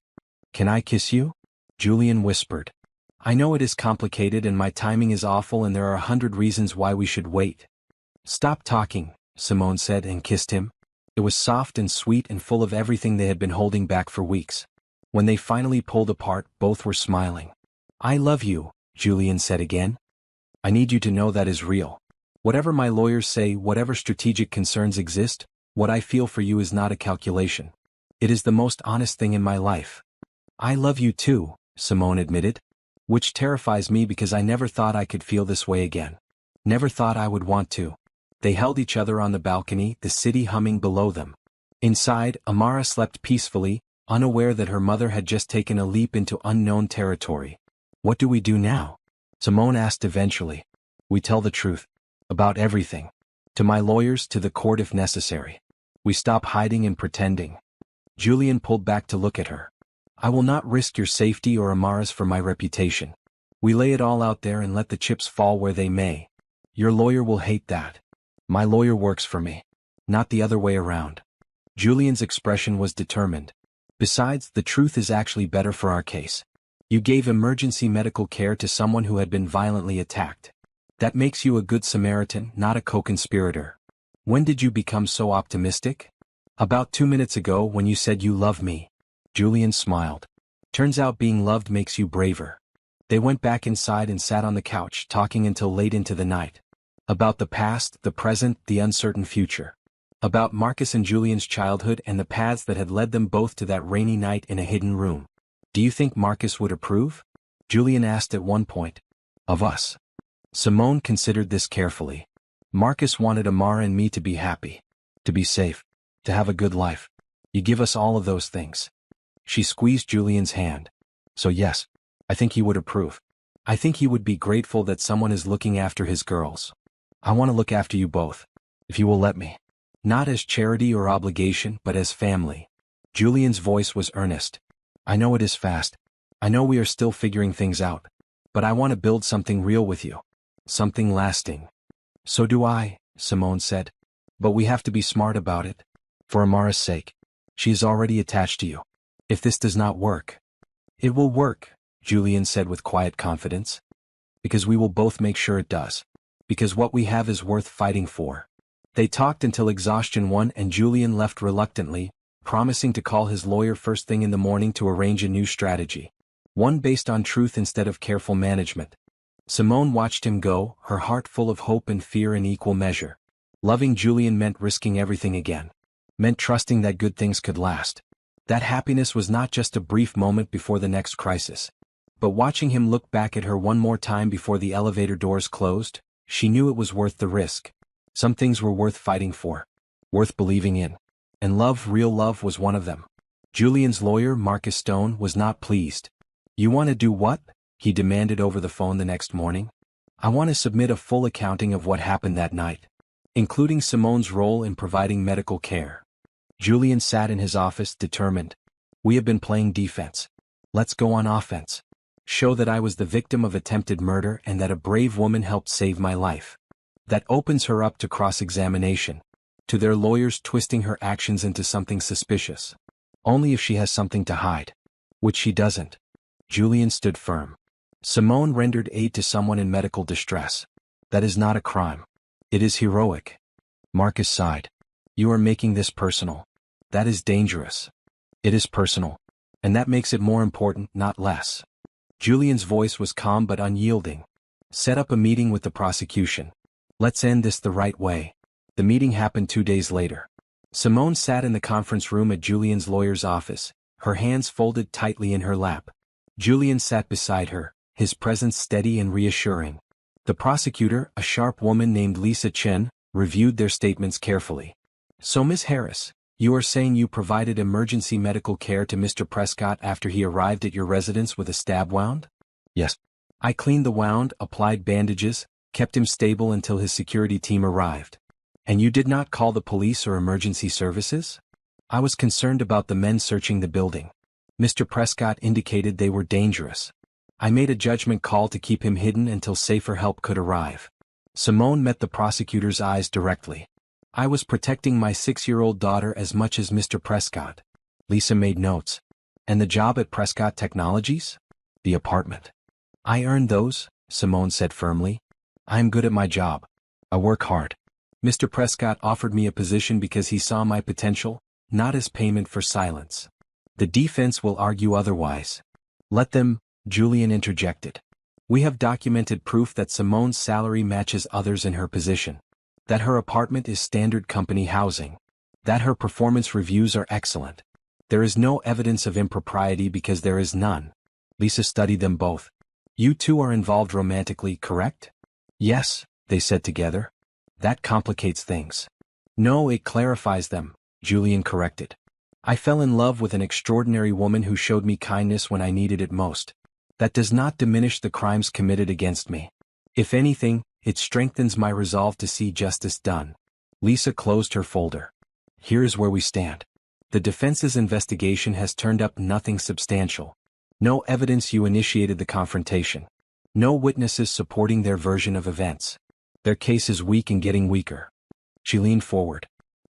Can I kiss you? Julian whispered. I know it is complicated and my timing is awful and there are 100 reasons why we should wait. Stop talking, Simone said and kissed him. It was soft and sweet and full of everything they had been holding back for weeks. When they finally pulled apart, both were smiling. I love you, Julian said again. I need you to know that is real. Whatever my lawyers say, whatever strategic concerns exist, what I feel for you is not a calculation. It is the most honest thing in my life. I love you too, Simone admitted. Which terrifies me because I never thought I could feel this way again. Never thought I would want to. They held each other on the balcony, the city humming below them. Inside, Amara slept peacefully, unaware that her mother had just taken a leap into unknown territory. What do we do now? Simone asked eventually. We tell the truth. About everything. To my lawyers, to the court if necessary. We stop hiding and pretending. Julian pulled back to look at her. I will not risk your safety or Amara's for my reputation. We lay it all out there and let the chips fall where they may. Your lawyer will hate that. My lawyer works for me. Not the other way around. Julian's expression was determined. Besides, the truth is actually better for our case. You gave emergency medical care to someone who had been violently attacked. That makes you a good Samaritan, not a co-conspirator. When did you become so optimistic? About 2 minutes ago when you said you love me. Julian smiled. Turns out being loved makes you braver. They went back inside and sat on the couch talking until late into the night. About the past, the present, the uncertain future. About Marcus and Julian's childhood and the paths that had led them both to that rainy night in a hidden room. Do you think Marcus would approve? Julian asked at one point. Of us. Simone considered this carefully. Marcus wanted Amara and me to be happy. To be safe. To have a good life. You give us all of those things. She squeezed Julian's hand. So yes, I think he would approve. I think he would be grateful that someone is looking after his girls. I want to look after you both. If you will let me. Not as charity or obligation, but as family. Julian's voice was earnest. I know it is fast. I know we are still figuring things out, but I want to build something real with you. Something lasting. So do I, Simone said. But we have to be smart about it. For Amara's sake. She is already attached to you. If this does not work. It will work, Julian said with quiet confidence. Because we will both make sure it does. Because what we have is worth fighting for. They talked until exhaustion won and Julian left reluctantly, promising to call his lawyer first thing in the morning to arrange a new strategy. One based on truth instead of careful management. Simone watched him go, her heart full of hope and fear in equal measure. Loving Julian meant risking everything again. Meant trusting that good things could last. That happiness was not just a brief moment before the next crisis. But watching him look back at her one more time before the elevator doors closed, she knew it was worth the risk. Some things were worth fighting for. Worth believing in. And love, real love, was one of them. Julian's lawyer, Marcus Stone, was not pleased. You want to do what? He demanded over the phone the next morning. I want to submit a full accounting of what happened that night, including Simone's role in providing medical care. Julian sat in his office, determined. We have been playing defense. Let's go on offense. Show that I was the victim of attempted murder and that a brave woman helped save my life. That opens her up to cross-examination. To their lawyers twisting her actions into something suspicious. Only if she has something to hide. Which she doesn't. Julian stood firm. Simone rendered aid to someone in medical distress. That is not a crime. It is heroic. Marcus sighed. You are making this personal. That is dangerous. It is personal. And that makes it more important, not less. Julian's voice was calm but unyielding. Set up a meeting with the prosecution. Let's end this the right way. The meeting happened 2 days later. Simone sat in the conference room at Julian's lawyer's office, her hands folded tightly in her lap. Julian sat beside her, his presence steady and reassuring. The prosecutor, a sharp woman named Lisa Chen, reviewed their statements carefully. So Miss Harris, you are saying you provided emergency medical care to Mr. Prescott after he arrived at your residence with a stab wound? Yes. I cleaned the wound, applied bandages, kept him stable until his security team arrived. And you did not call the police or emergency services? I was concerned about the men searching the building. Mr. Prescott indicated they were dangerous. I made a judgment call to keep him hidden until safer help could arrive. Simone met the prosecutor's eyes directly. I was protecting my 6-year-old daughter as much as Mr. Prescott. Lisa made notes. And the job at Prescott Technologies? The apartment. I earned those, Simone said firmly. I am good at my job. I work hard. Mr. Prescott offered me a position because he saw my potential, not as payment for silence. The defense will argue otherwise. Let them, Julian interjected. We have documented proof that Simone's salary matches others in her position. That her apartment is standard company housing. That her performance reviews are excellent. There is no evidence of impropriety because there is none. Lisa studied them both. You two are involved romantically, correct? Yes, they said together. That complicates things. No, it clarifies them, Julian corrected. I fell in love with an extraordinary woman who showed me kindness when I needed it most. That does not diminish the crimes committed against me. If anything, it strengthens my resolve to see justice done. Lisa closed her folder. Here is where we stand. The defense's investigation has turned up nothing substantial. No evidence you initiated the confrontation. No witnesses supporting their version of events. Their case is weak and getting weaker. She leaned forward.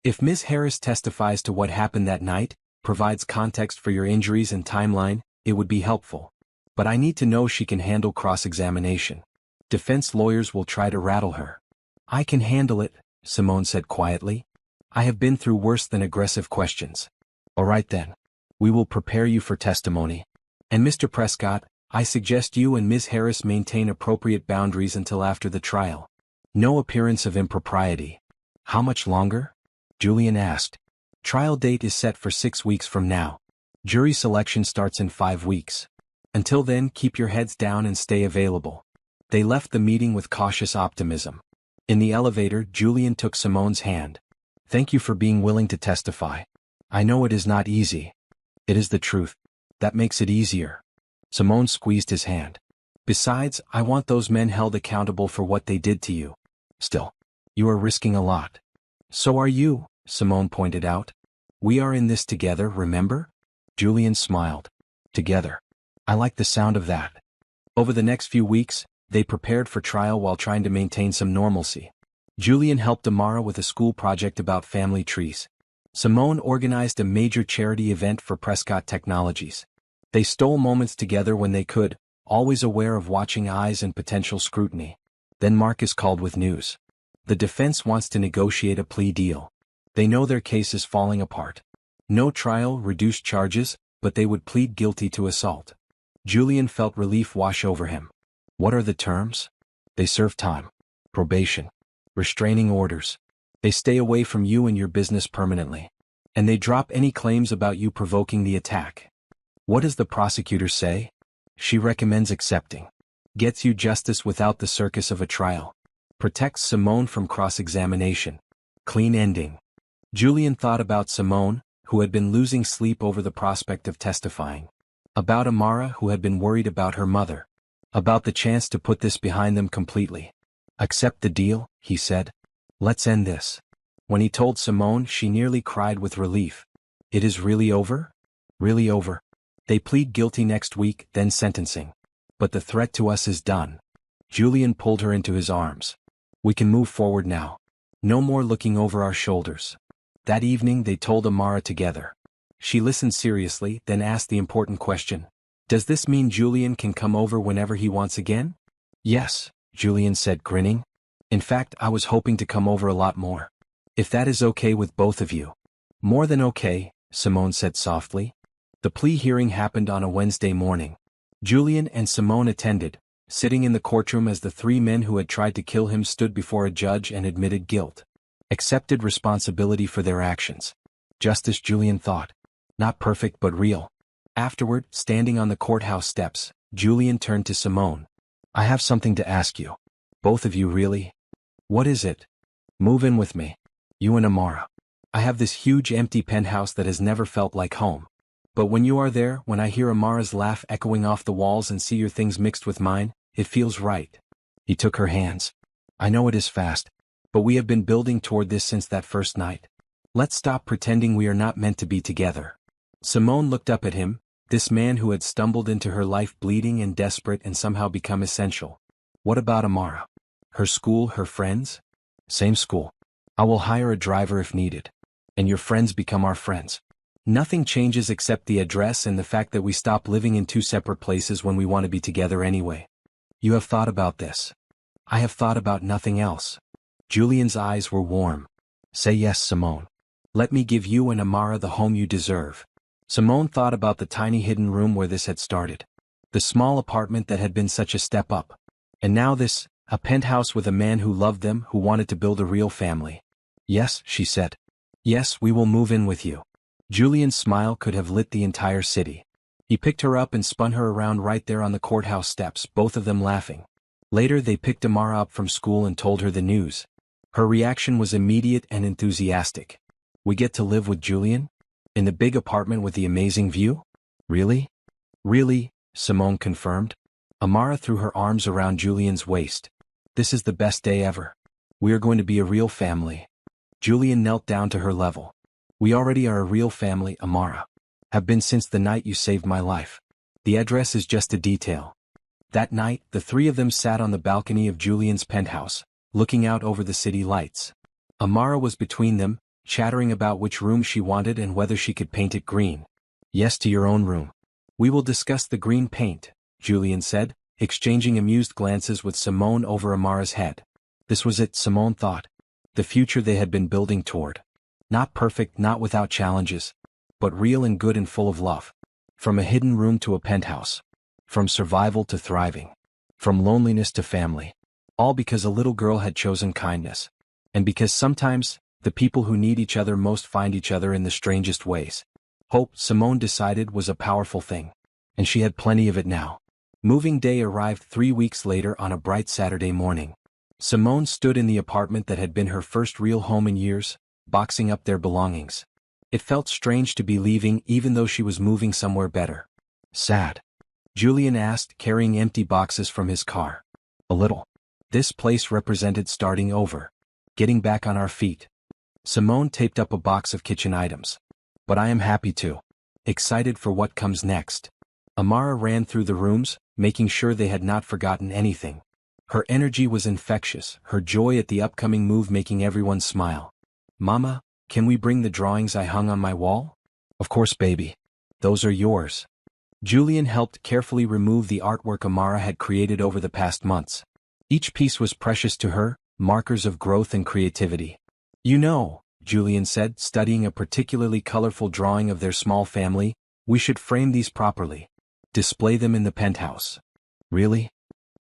If Ms. Harris testifies to what happened that night, provides context for your injuries and timeline, it would be helpful. But I need to know she can handle cross-examination. Defense lawyers will try to rattle her. I can handle it, Simone said quietly. I have been through worse than aggressive questions. All right then. We will prepare you for testimony. And Mr. Prescott, I suggest you and Ms. Harris maintain appropriate boundaries until after the trial. No appearance of impropriety. How much longer? Julian asked. Trial date is set for 6 weeks from now. Jury selection starts in 5 weeks. Until then, keep your heads down and stay available. They left the meeting with cautious optimism. In the elevator, Julian took Simone's hand. Thank you for being willing to testify. I know it is not easy. It is the truth. That makes it easier. Simone squeezed his hand. Besides, I want those men held accountable for what they did to you. Still, you are risking a lot. So are you, Simone pointed out. We are in this together, remember? Julian smiled. Together. I like the sound of that. Over the next few weeks, they prepared for trial while trying to maintain some normalcy. Julian helped Amara with a school project about family trees. Simone organized a major charity event for Prescott Technologies. They stole moments together when they could, always aware of watching eyes and potential scrutiny. Then Marcus called with news. The defense wants to negotiate a plea deal. They know their case is falling apart. No trial, reduced charges, but they would plead guilty to assault. Julian felt relief wash over him. What are the terms? They serve time. Probation. Restraining orders. They stay away from you and your business permanently. And they drop any claims about you provoking the attack. What does the prosecutor say? She recommends accepting. Gets you justice without the circus of a trial. Protects Simone from cross-examination. Clean ending. Julian thought about Simone, who had been losing sleep over the prospect of testifying. About Amara, who had been worried about her mother. About the chance to put this behind them completely. Accept the deal, he said. Let's end this. When he told Simone, she nearly cried with relief. It is really over? Really over. They plead guilty next week, then sentencing. But the threat to us is done. Julian pulled her into his arms. We can move forward now. No more looking over our shoulders. That evening they told Amara together. She listened seriously, then asked the important question. Does this mean Julian can come over whenever he wants again? Yes, Julian said, grinning. In fact, I was hoping to come over a lot more. If that is okay with both of you. More than okay, Simone said softly. The plea hearing happened on a Wednesday morning. Julian and Simone attended, sitting in the courtroom as the three men who had tried to kill him stood before a judge and admitted guilt. Accepted responsibility for their actions. Justice, Julian thought. Not perfect but real. Afterward, standing on the courthouse steps, Julian turned to Simone. I have something to ask you. Both of you really? What is it? Move in with me. You and Amara. I have this huge empty penthouse that has never felt like home. But when you are there, when I hear Amara's laugh echoing off the walls and see your things mixed with mine, it feels right. He took her hands. I know it is fast, but we have been building toward this since that first night. Let's stop pretending we are not meant to be together. Simone looked up at him, this man who had stumbled into her life bleeding and desperate and somehow become essential. What about Amara? Her school, her friends? Same school. I will hire a driver if needed. And your friends become our friends. Nothing changes except the address and the fact that we stop living in two separate places when we want to be together anyway. You have thought about this. I have thought about nothing else. Julian's eyes were warm. Say yes, Simone. Let me give you and Amara the home you deserve. Simone thought about the tiny hidden room where this had started. The small apartment that had been such a step up. And now this, a penthouse with a man who loved them, who wanted to build a real family. Yes, she said. Yes, we will move in with you. Julian's smile could have lit the entire city. He picked her up and spun her around right there on the courthouse steps, both of them laughing. Later they picked Amara up from school and told her the news. Her reaction was immediate and enthusiastic. We get to live with Julian? In the big apartment with the amazing view? Really? Really, Simone confirmed. Amara threw her arms around Julian's waist. This is the best day ever. We are going to be a real family. Julian knelt down to her level. We already are a real family, Amara. Have been since the night you saved my life. The address is just a detail. That night, the three of them sat on the balcony of Julian's penthouse, looking out over the city lights. Amara was between them, chattering about which room she wanted and whether she could paint it green. Yes, to your own room. We will discuss the green paint, Julian said, exchanging amused glances with Simone over Amara's head. This was it, Simone thought. The future they had been building toward. Not perfect, not without challenges, but real and good and full of love. From a hidden room to a penthouse. From survival to thriving. From loneliness to family. All because a little girl had chosen kindness. And because sometimes, the people who need each other most find each other in the strangest ways. Hope, Simone decided, was a powerful thing. And she had plenty of it now. Moving day arrived 3 weeks later on a bright Saturday morning. Simone stood in the apartment that had been her first real home in years, boxing up their belongings. It felt strange to be leaving even though she was moving somewhere better. Sad? Julian asked, carrying empty boxes from his car. A little. This place represented starting over. Getting back on our feet. Simone taped up a box of kitchen items. But I am happy too. Excited for what comes next. Amara ran through the rooms, making sure they had not forgotten anything. Her energy was infectious, her joy at the upcoming move making everyone smile. "Mama, can we bring the drawings I hung on my wall?" "Of course, baby. Those are yours." Julian helped carefully remove the artwork Amara had created over the past months. Each piece was precious to her, markers of growth and creativity. "You know," Julian said, studying a particularly colorful drawing of their small family, "we should frame these properly. Display them in the penthouse." "Really?"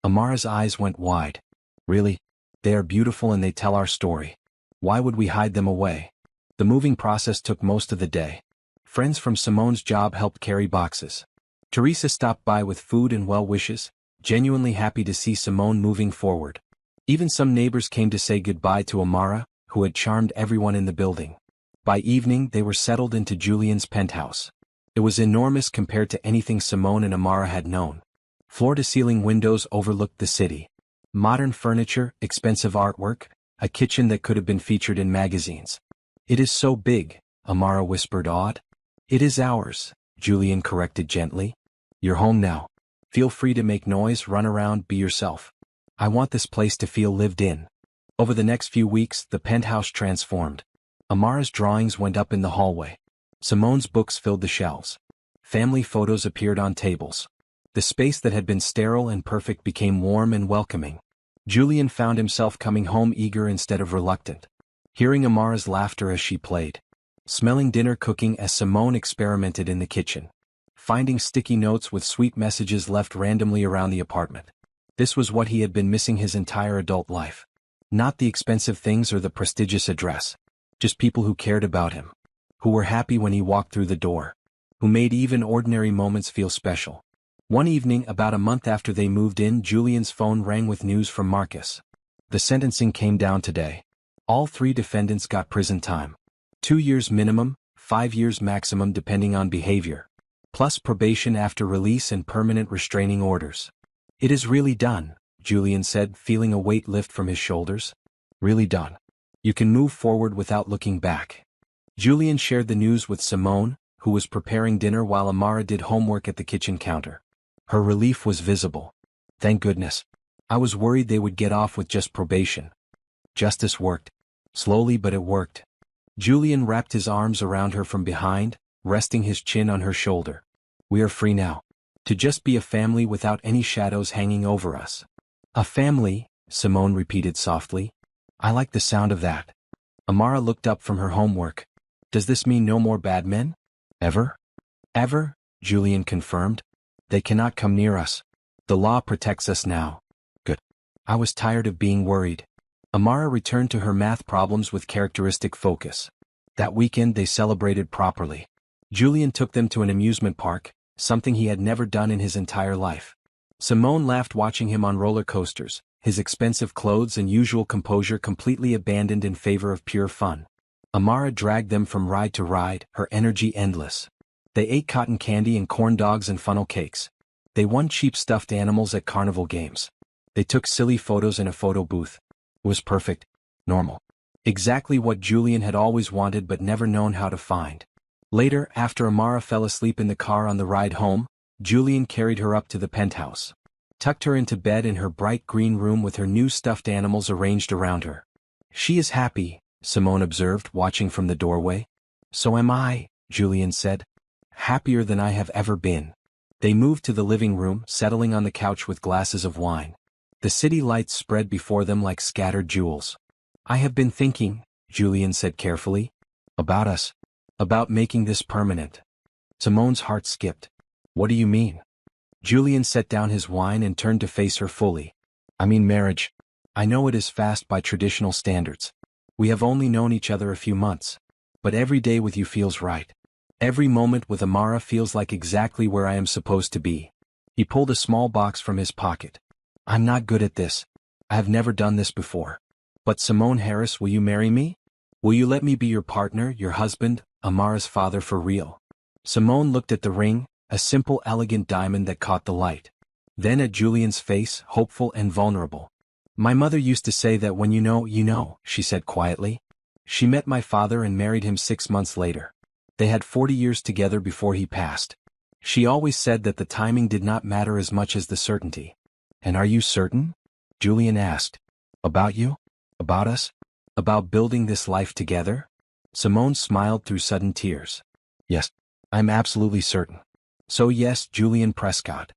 Amara's eyes went wide. "Really? They are beautiful and they tell our story. Why would we hide them away?" The moving process took most of the day. Friends from Simone's job helped carry boxes. Teresa stopped by with food and well wishes, genuinely happy to see Simone moving forward. Even some neighbors came to say goodbye to Amara, who had charmed everyone in the building. By evening they were settled into Julian's penthouse. It was enormous compared to anything Simone and Amara had known. Floor-to-ceiling windows overlooked the city. Modern furniture, expensive artwork, a kitchen that could have been featured in magazines. "It is so big," Amara whispered, awed. "It is ours," Julian corrected gently. "You're home now. Feel free to make noise, run around, be yourself. I want this place to feel lived in." Over the next few weeks, the penthouse transformed. Amara's drawings went up in the hallway. Simone's books filled the shelves. Family photos appeared on tables. The space that had been sterile and perfect became warm and welcoming. Julian found himself coming home eager instead of reluctant. Hearing Amara's laughter as she played. Smelling dinner cooking as Simone experimented in the kitchen. Finding sticky notes with sweet messages left randomly around the apartment. This was what he had been missing his entire adult life. Not the expensive things or the prestigious address. Just people who cared about him. Who were happy when he walked through the door. Who made even ordinary moments feel special. One evening, about a month after they moved in, Julian's phone rang with news from Marcus. The sentencing came down today. All 3 defendants got prison time. 2 years minimum, 5 years maximum depending on behavior. Plus probation after release and permanent restraining orders. "It is really done," Julian said, feeling a weight lift from his shoulders. "Really done. You can move forward without looking back." Julian shared the news with Simone, who was preparing dinner while Amara did homework at the kitchen counter. Her relief was visible. "Thank goodness. I was worried they would get off with just probation." Justice worked. Slowly, but it worked. Julian wrapped his arms around her from behind, resting his chin on her shoulder. "We are free now. To just be a family without any shadows hanging over us." "A family," Simone repeated softly. "I like the sound of that." Amara looked up from her homework. "Does this mean no more bad men? Ever?" "Ever," Julian confirmed. "They cannot come near us. The law protects us now." "Good. I was tired of being worried." Amara returned to her math problems with characteristic focus. That weekend they celebrated properly. Julian took them to an amusement park, something he had never done in his entire life. Simone laughed watching him on roller coasters, his expensive clothes and usual composure completely abandoned in favor of pure fun. Amara dragged them from ride to ride, her energy endless. They ate cotton candy and corn dogs and funnel cakes. They won cheap stuffed animals at carnival games. They took silly photos in a photo booth. It was perfect. Normal. Exactly what Julian had always wanted but never known how to find. Later, after Amara fell asleep in the car on the ride home, Julian carried her up to the penthouse. Tucked her into bed in her bright green room with her new stuffed animals arranged around her. "She is happy," Simone observed, watching from the doorway. "So am I," Julian said. "Happier than I have ever been." They moved to the living room, settling on the couch with glasses of wine. The city lights spread before them like scattered jewels. "I have been thinking," Julian said carefully. "About us. About making this permanent." Simone's heart skipped. "What do you mean?" Julian set down his wine and turned to face her fully. "I mean marriage. I know it is fast by traditional standards. We have only known each other a few months. But every day with you feels right. Every moment with Amara feels like exactly where I am supposed to be." He pulled a small box from his pocket. "I'm not good at this. I have never done this before. But Simone Harris, will you marry me? Will you let me be your partner, your husband, Amara's father for real?" Simone looked at the ring, a simple, elegant diamond that caught the light. Then at Julian's face, hopeful and vulnerable. "My mother used to say that when you know," she said quietly. "She met my father and married him 6 months later. They had 40 years together before he passed. She always said that the timing did not matter as much as the certainty. And are you certain? Julian asked. About you? About us? About building this life together? Simone smiled through sudden tears. Yes, I'm absolutely certain. So yes, Julian Prescott.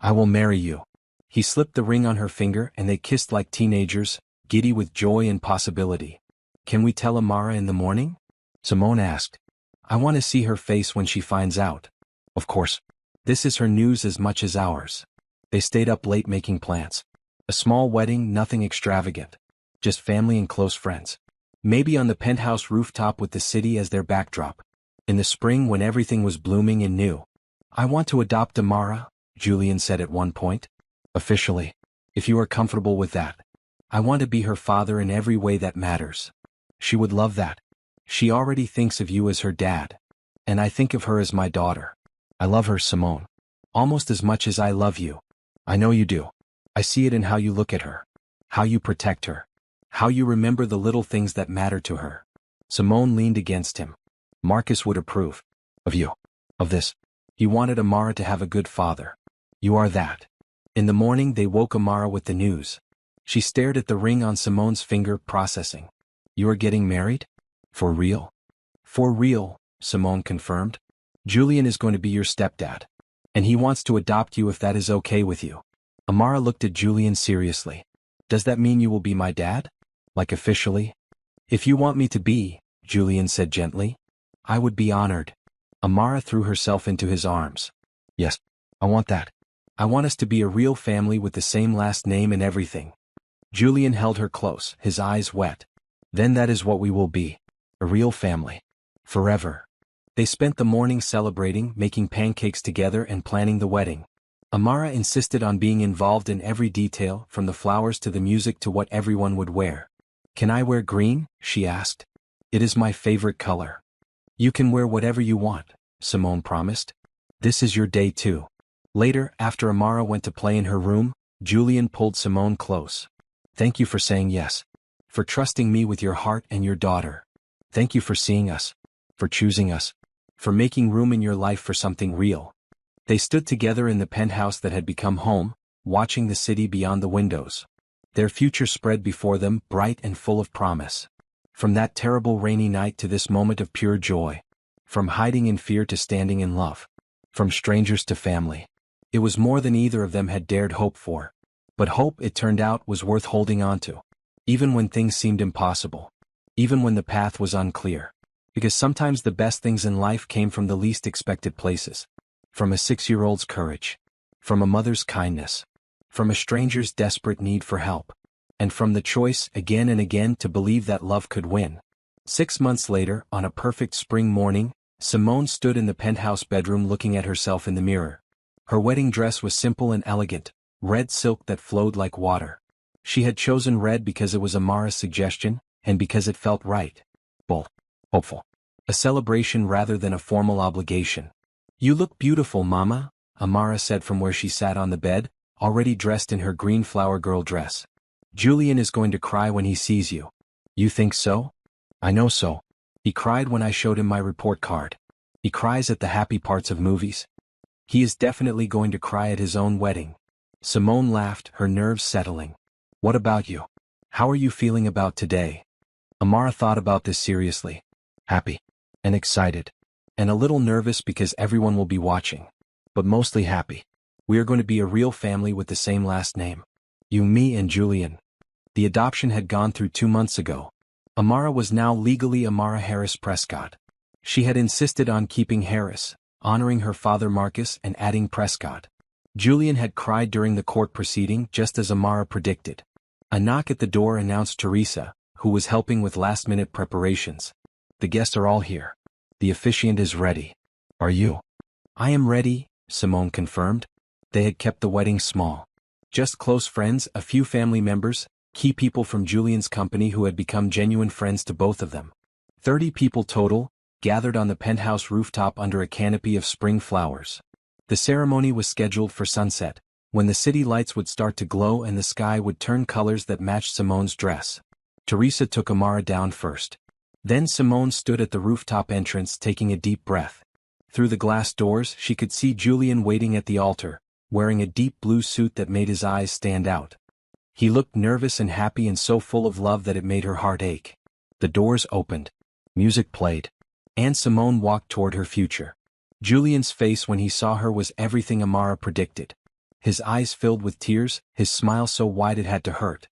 I will marry you. He slipped the ring on her finger and they kissed like teenagers, giddy with joy and possibility. Can we tell Amara in the morning? Simone asked. I want to see her face when she finds out. Of course. This is her news as much as ours. They stayed up late making plans. A small wedding, nothing extravagant. Just family and close friends. Maybe on the penthouse rooftop with the city as their backdrop. In the spring when everything was blooming and new. I want to adopt Amara, Julian said at one point. Officially. If you are comfortable with that. I want to be her father in every way that matters. She would love that. She already thinks of you as her dad. And I think of her as my daughter. I love her, Simone. Almost as much as I love you. I know you do. I see it in how you look at her. How you protect her. How you remember the little things that matter to her. Simone leaned against him. Marcus would approve. Of you. Of this. He wanted Amara to have a good father. You are that. In the morning they woke Amara with the news. She stared at the ring on Simone's finger, processing. You are getting married? For real? For real, Simone confirmed. Julian is going to be your stepdad. And he wants to adopt you if that is okay with you. Amara looked at Julian seriously. Does that mean you will be my dad? Like officially? If you want me to be, Julian said gently. I would be honored. Amara threw herself into his arms. Yes, I want that. I want us to be a real family with the same last name and everything. Julian held her close, his eyes wet. Then that is what we will be. A real family. Forever. They spent the morning celebrating, making pancakes together and planning the wedding. Amara insisted on being involved in every detail, from the flowers to the music to what everyone would wear. Can I wear green? She asked. It is my favorite color. You can wear whatever you want, Simone promised. This is your day too. Later, after Amara went to play in her room, Julian pulled Simone close. Thank you for saying yes. For trusting me with your heart and your daughter. Thank you for seeing us. For choosing us. For making room in your life for something real. They stood together in the penthouse that had become home, watching the city beyond the windows. Their future spread before them, bright and full of promise. From that terrible rainy night to this moment of pure joy. From hiding in fear to standing in love. From strangers to family. It was more than either of them had dared hope for. But hope, it turned out, was worth holding on to. Even when things seemed impossible. Even when the path was unclear. Because sometimes the best things in life came from the least expected places. From a 6-year-old's courage. From a mother's kindness. From a stranger's desperate need for help. And from the choice, again and again, to believe that love could win. 6 months later, on a perfect spring morning, Simone stood in the penthouse bedroom looking at herself in the mirror. Her wedding dress was simple and elegant, red silk that flowed like water. She had chosen red because it was Amara's suggestion, and because it felt right. Bold. Hopeful. A celebration rather than a formal obligation. You look beautiful, Mama, Amara said from where she sat on the bed, already dressed in her green flower girl dress. Julian is going to cry when he sees you. You think so? I know so. He cried when I showed him my report card. He cries at the happy parts of movies. He is definitely going to cry at his own wedding. Simone laughed, her nerves settling. What about you? How are you feeling about today? Amara thought about this seriously. Happy. And excited. And a little nervous because everyone will be watching. But mostly happy. We are going to be a real family with the same last name. You, me, and Julian. The adoption had gone through 2 months ago. Amara was now legally Amara Harris Prescott. She had insisted on keeping Harris, honoring her father Marcus and adding Prescott. Julian had cried during the court proceeding just as Amara predicted. A knock at the door announced Teresa, who was helping with last-minute preparations. The guests are all here. The officiant is ready. Are you? I am ready, Simone confirmed. They had kept the wedding small. Just close friends, a few family members, key people from Julian's company who had become genuine friends to both of them. 30 people total, gathered on the penthouse rooftop under a canopy of spring flowers. The ceremony was scheduled for sunset, when the city lights would start to glow and the sky would turn colors that matched Simone's dress. Teresa took Amara down first. Then Simone stood at the rooftop entrance taking a deep breath. Through the glass doors, she could see Julian waiting at the altar, wearing a deep blue suit that made his eyes stand out. He looked nervous and happy and so full of love that it made her heart ache. The doors opened. Music played. And Simone walked toward her future. Julian's face when he saw her was everything Amara predicted. His eyes filled with tears, his smile so wide it had to hurt.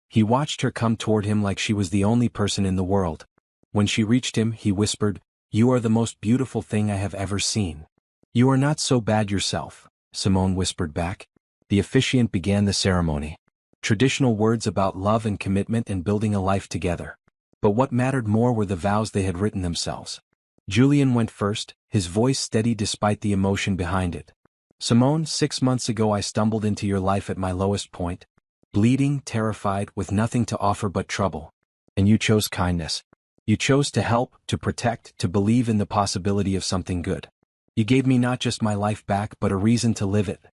He watched her come toward him like she was the only person in the world. When she reached him, he whispered, "You are the most beautiful thing I have ever seen." "You are not so bad yourself," Simone whispered back. The officiant began the ceremony. Traditional words about love and commitment and building a life together. But what mattered more were the vows they had written themselves. Julian went first, his voice steady despite the emotion behind it. "Simone, 6 months ago I stumbled into your life at my lowest point. Bleeding, terrified, with nothing to offer but trouble. And you chose kindness. You chose to help, to protect, to believe in the possibility of something good. You gave me not just my life back but a reason to live it.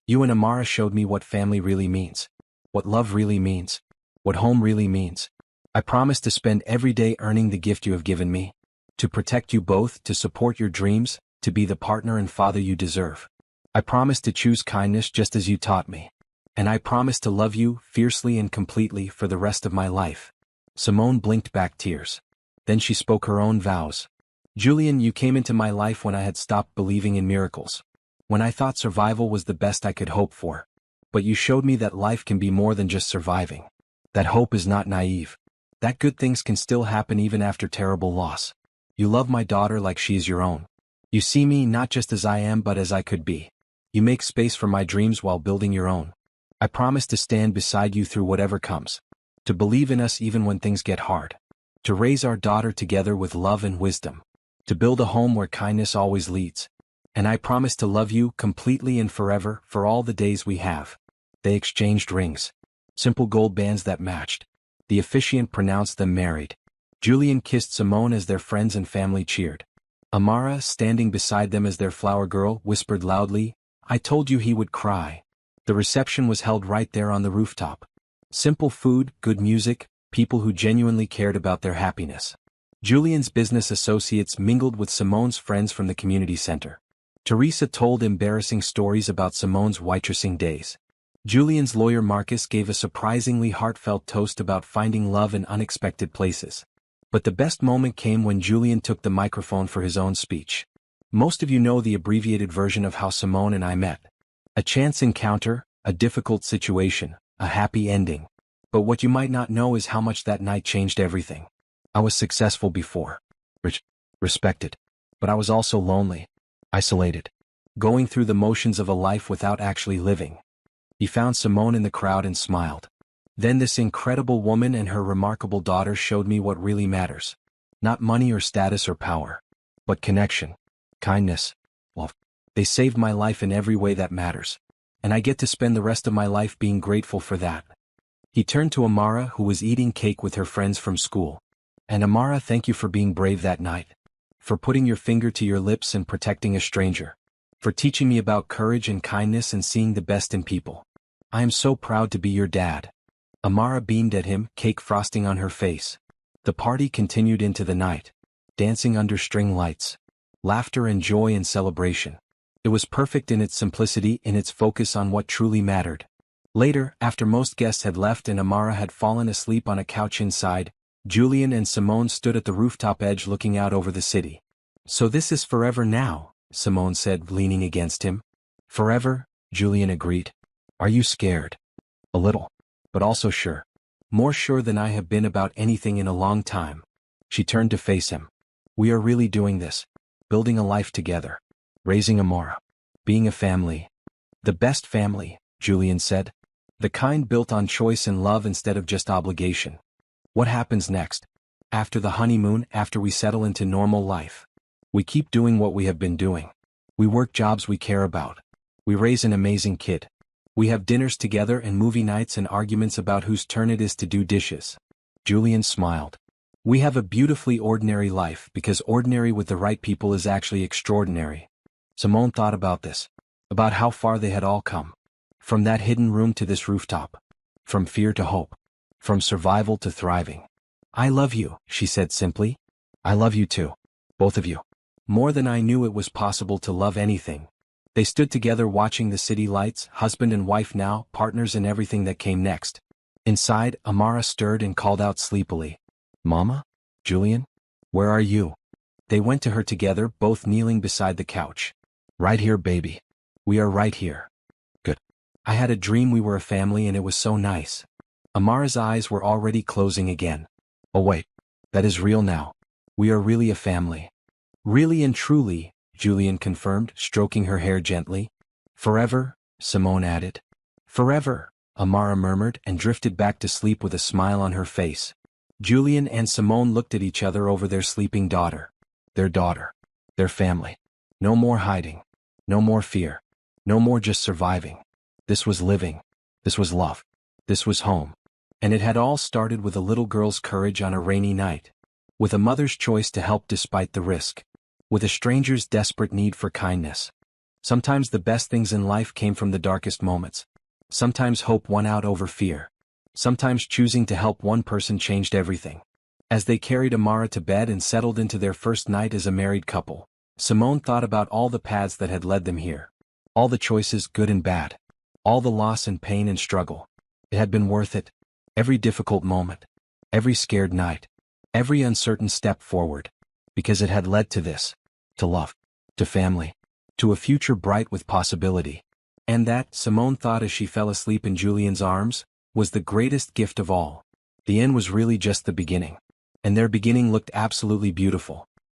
You and Amara showed me what family really means. What love really means. What home really means. I promise to spend every day earning the gift you have given me. To protect you both, to support your dreams, to be the partner and father you deserve. I promise to choose kindness just as you taught me. And I promise to love you, fiercely and completely, for the rest of my life." Simone blinked back tears. Then she spoke her own vows. "Julian, you came into my life when I had stopped believing in miracles. When I thought survival was the best I could hope for. But you showed me that life can be more than just surviving. That hope is not naive. That good things can still happen even after terrible loss. You love my daughter like she is your own. You see me not just as I am but as I could be. You make space for my dreams while building your own. I promise to stand beside you through whatever comes. To believe in us even when things get hard. To raise our daughter together with love and wisdom. To build a home where kindness always leads. And I promise to love you completely and forever for all the days we have." They exchanged rings. Simple gold bands that matched. The officiant pronounced them married. Julian kissed Simone as their friends and family cheered. Amara, standing beside them as their flower girl, whispered loudly, "I told you he would cry." The reception was held right there on the rooftop. Simple food, good music, people who genuinely cared about their happiness. Julian's business associates mingled with Simone's friends from the community center. Teresa told embarrassing stories about Simone's waitressing days. Julian's lawyer Marcus gave a surprisingly heartfelt toast about finding love in unexpected places. But the best moment came when Julian took the microphone for his own speech. Most of you know the abbreviated version of how Simone and I met. A chance encounter, a difficult situation, a happy ending. But what you might not know is how much that night changed everything. I was successful before. Rich, respected. But I was also lonely. Isolated. Going through the motions of a life without actually living. He found Simone in the crowd and smiled. Then this incredible woman and her remarkable daughter showed me what really matters. Not money or status or power. But connection. Kindness. Love. They saved my life in every way that matters. And I get to spend the rest of my life being grateful for that." He turned to Amara, who was eating cake with her friends from school. "And Amara, thank you for being brave that night. For putting your finger to your lips and protecting a stranger. For teaching me about courage and kindness and seeing the best in people. I am so proud to be your dad." Amara beamed at him, cake frosting on her face. The party continued into the night. Dancing under string lights. Laughter and joy and celebration. It was perfect in its simplicity, in its focus on what truly mattered. Later, after most guests had left and Amara had fallen asleep on a couch inside, Julian and Simone stood at the rooftop edge looking out over the city. "So this is forever now," Simone said, leaning against him. "Forever," Julian agreed. "Are you scared?" "A little. But also sure. More sure than I have been about anything in a long time." She turned to face him. "We are really doing this. Building a life together. Raising Amara. Being a family. The best family," Julian said. "The kind built on choice and love instead of just obligation." "What happens next? After the honeymoon, after we settle into normal life?" "We keep doing what we have been doing. We work jobs we care about. We raise an amazing kid. We have dinners together and movie nights and arguments about whose turn it is to do dishes." Julian smiled. "We have a beautifully ordinary life because ordinary with the right people is actually extraordinary." Simone thought about this. About how far they had all come. From that hidden room to this rooftop. From fear to hope. From survival to thriving. "I love you," she said simply. "I love you too. Both of you. More than I knew it was possible to love anything. They stood together watching the city lights, husband and wife now, partners in everything that came next. Inside, Amara stirred and called out sleepily. Mama? Julian? Where are you? They went to her together, both kneeling beside the couch. Right here, baby. We are right here. Good. I had a dream we were a family and it was so nice. Amara's eyes were already closing again. Oh wait. That is real now. We are really a family. Really and truly, Julian confirmed, stroking her hair gently. Forever, Simone added. Forever, Amara murmured and drifted back to sleep with a smile on her face. Julian and Simone looked at each other over their sleeping daughter. Their daughter. Their family. No more hiding. No more fear. No more just surviving. This was living. This was love. This was home. And it had all started with a little girl's courage on a rainy night. With a mother's choice to help despite the risk. With a stranger's desperate need for kindness. Sometimes the best things in life came from the darkest moments. Sometimes hope won out over fear. Sometimes choosing to help one person changed everything. As they carried Amara to bed and settled into their first night as a married couple, Simone thought about all the paths that had led them here. All the choices, good and bad. All the loss and pain and struggle. It had been worth it. Every difficult moment. Every scared night. Every uncertain step forward. Because it had led to this. To love. To family. To a future bright with possibility. And that, Simone thought as she fell asleep in Julian's arms, was the greatest gift of all. The end was really just the beginning. And their beginning looked absolutely beautiful.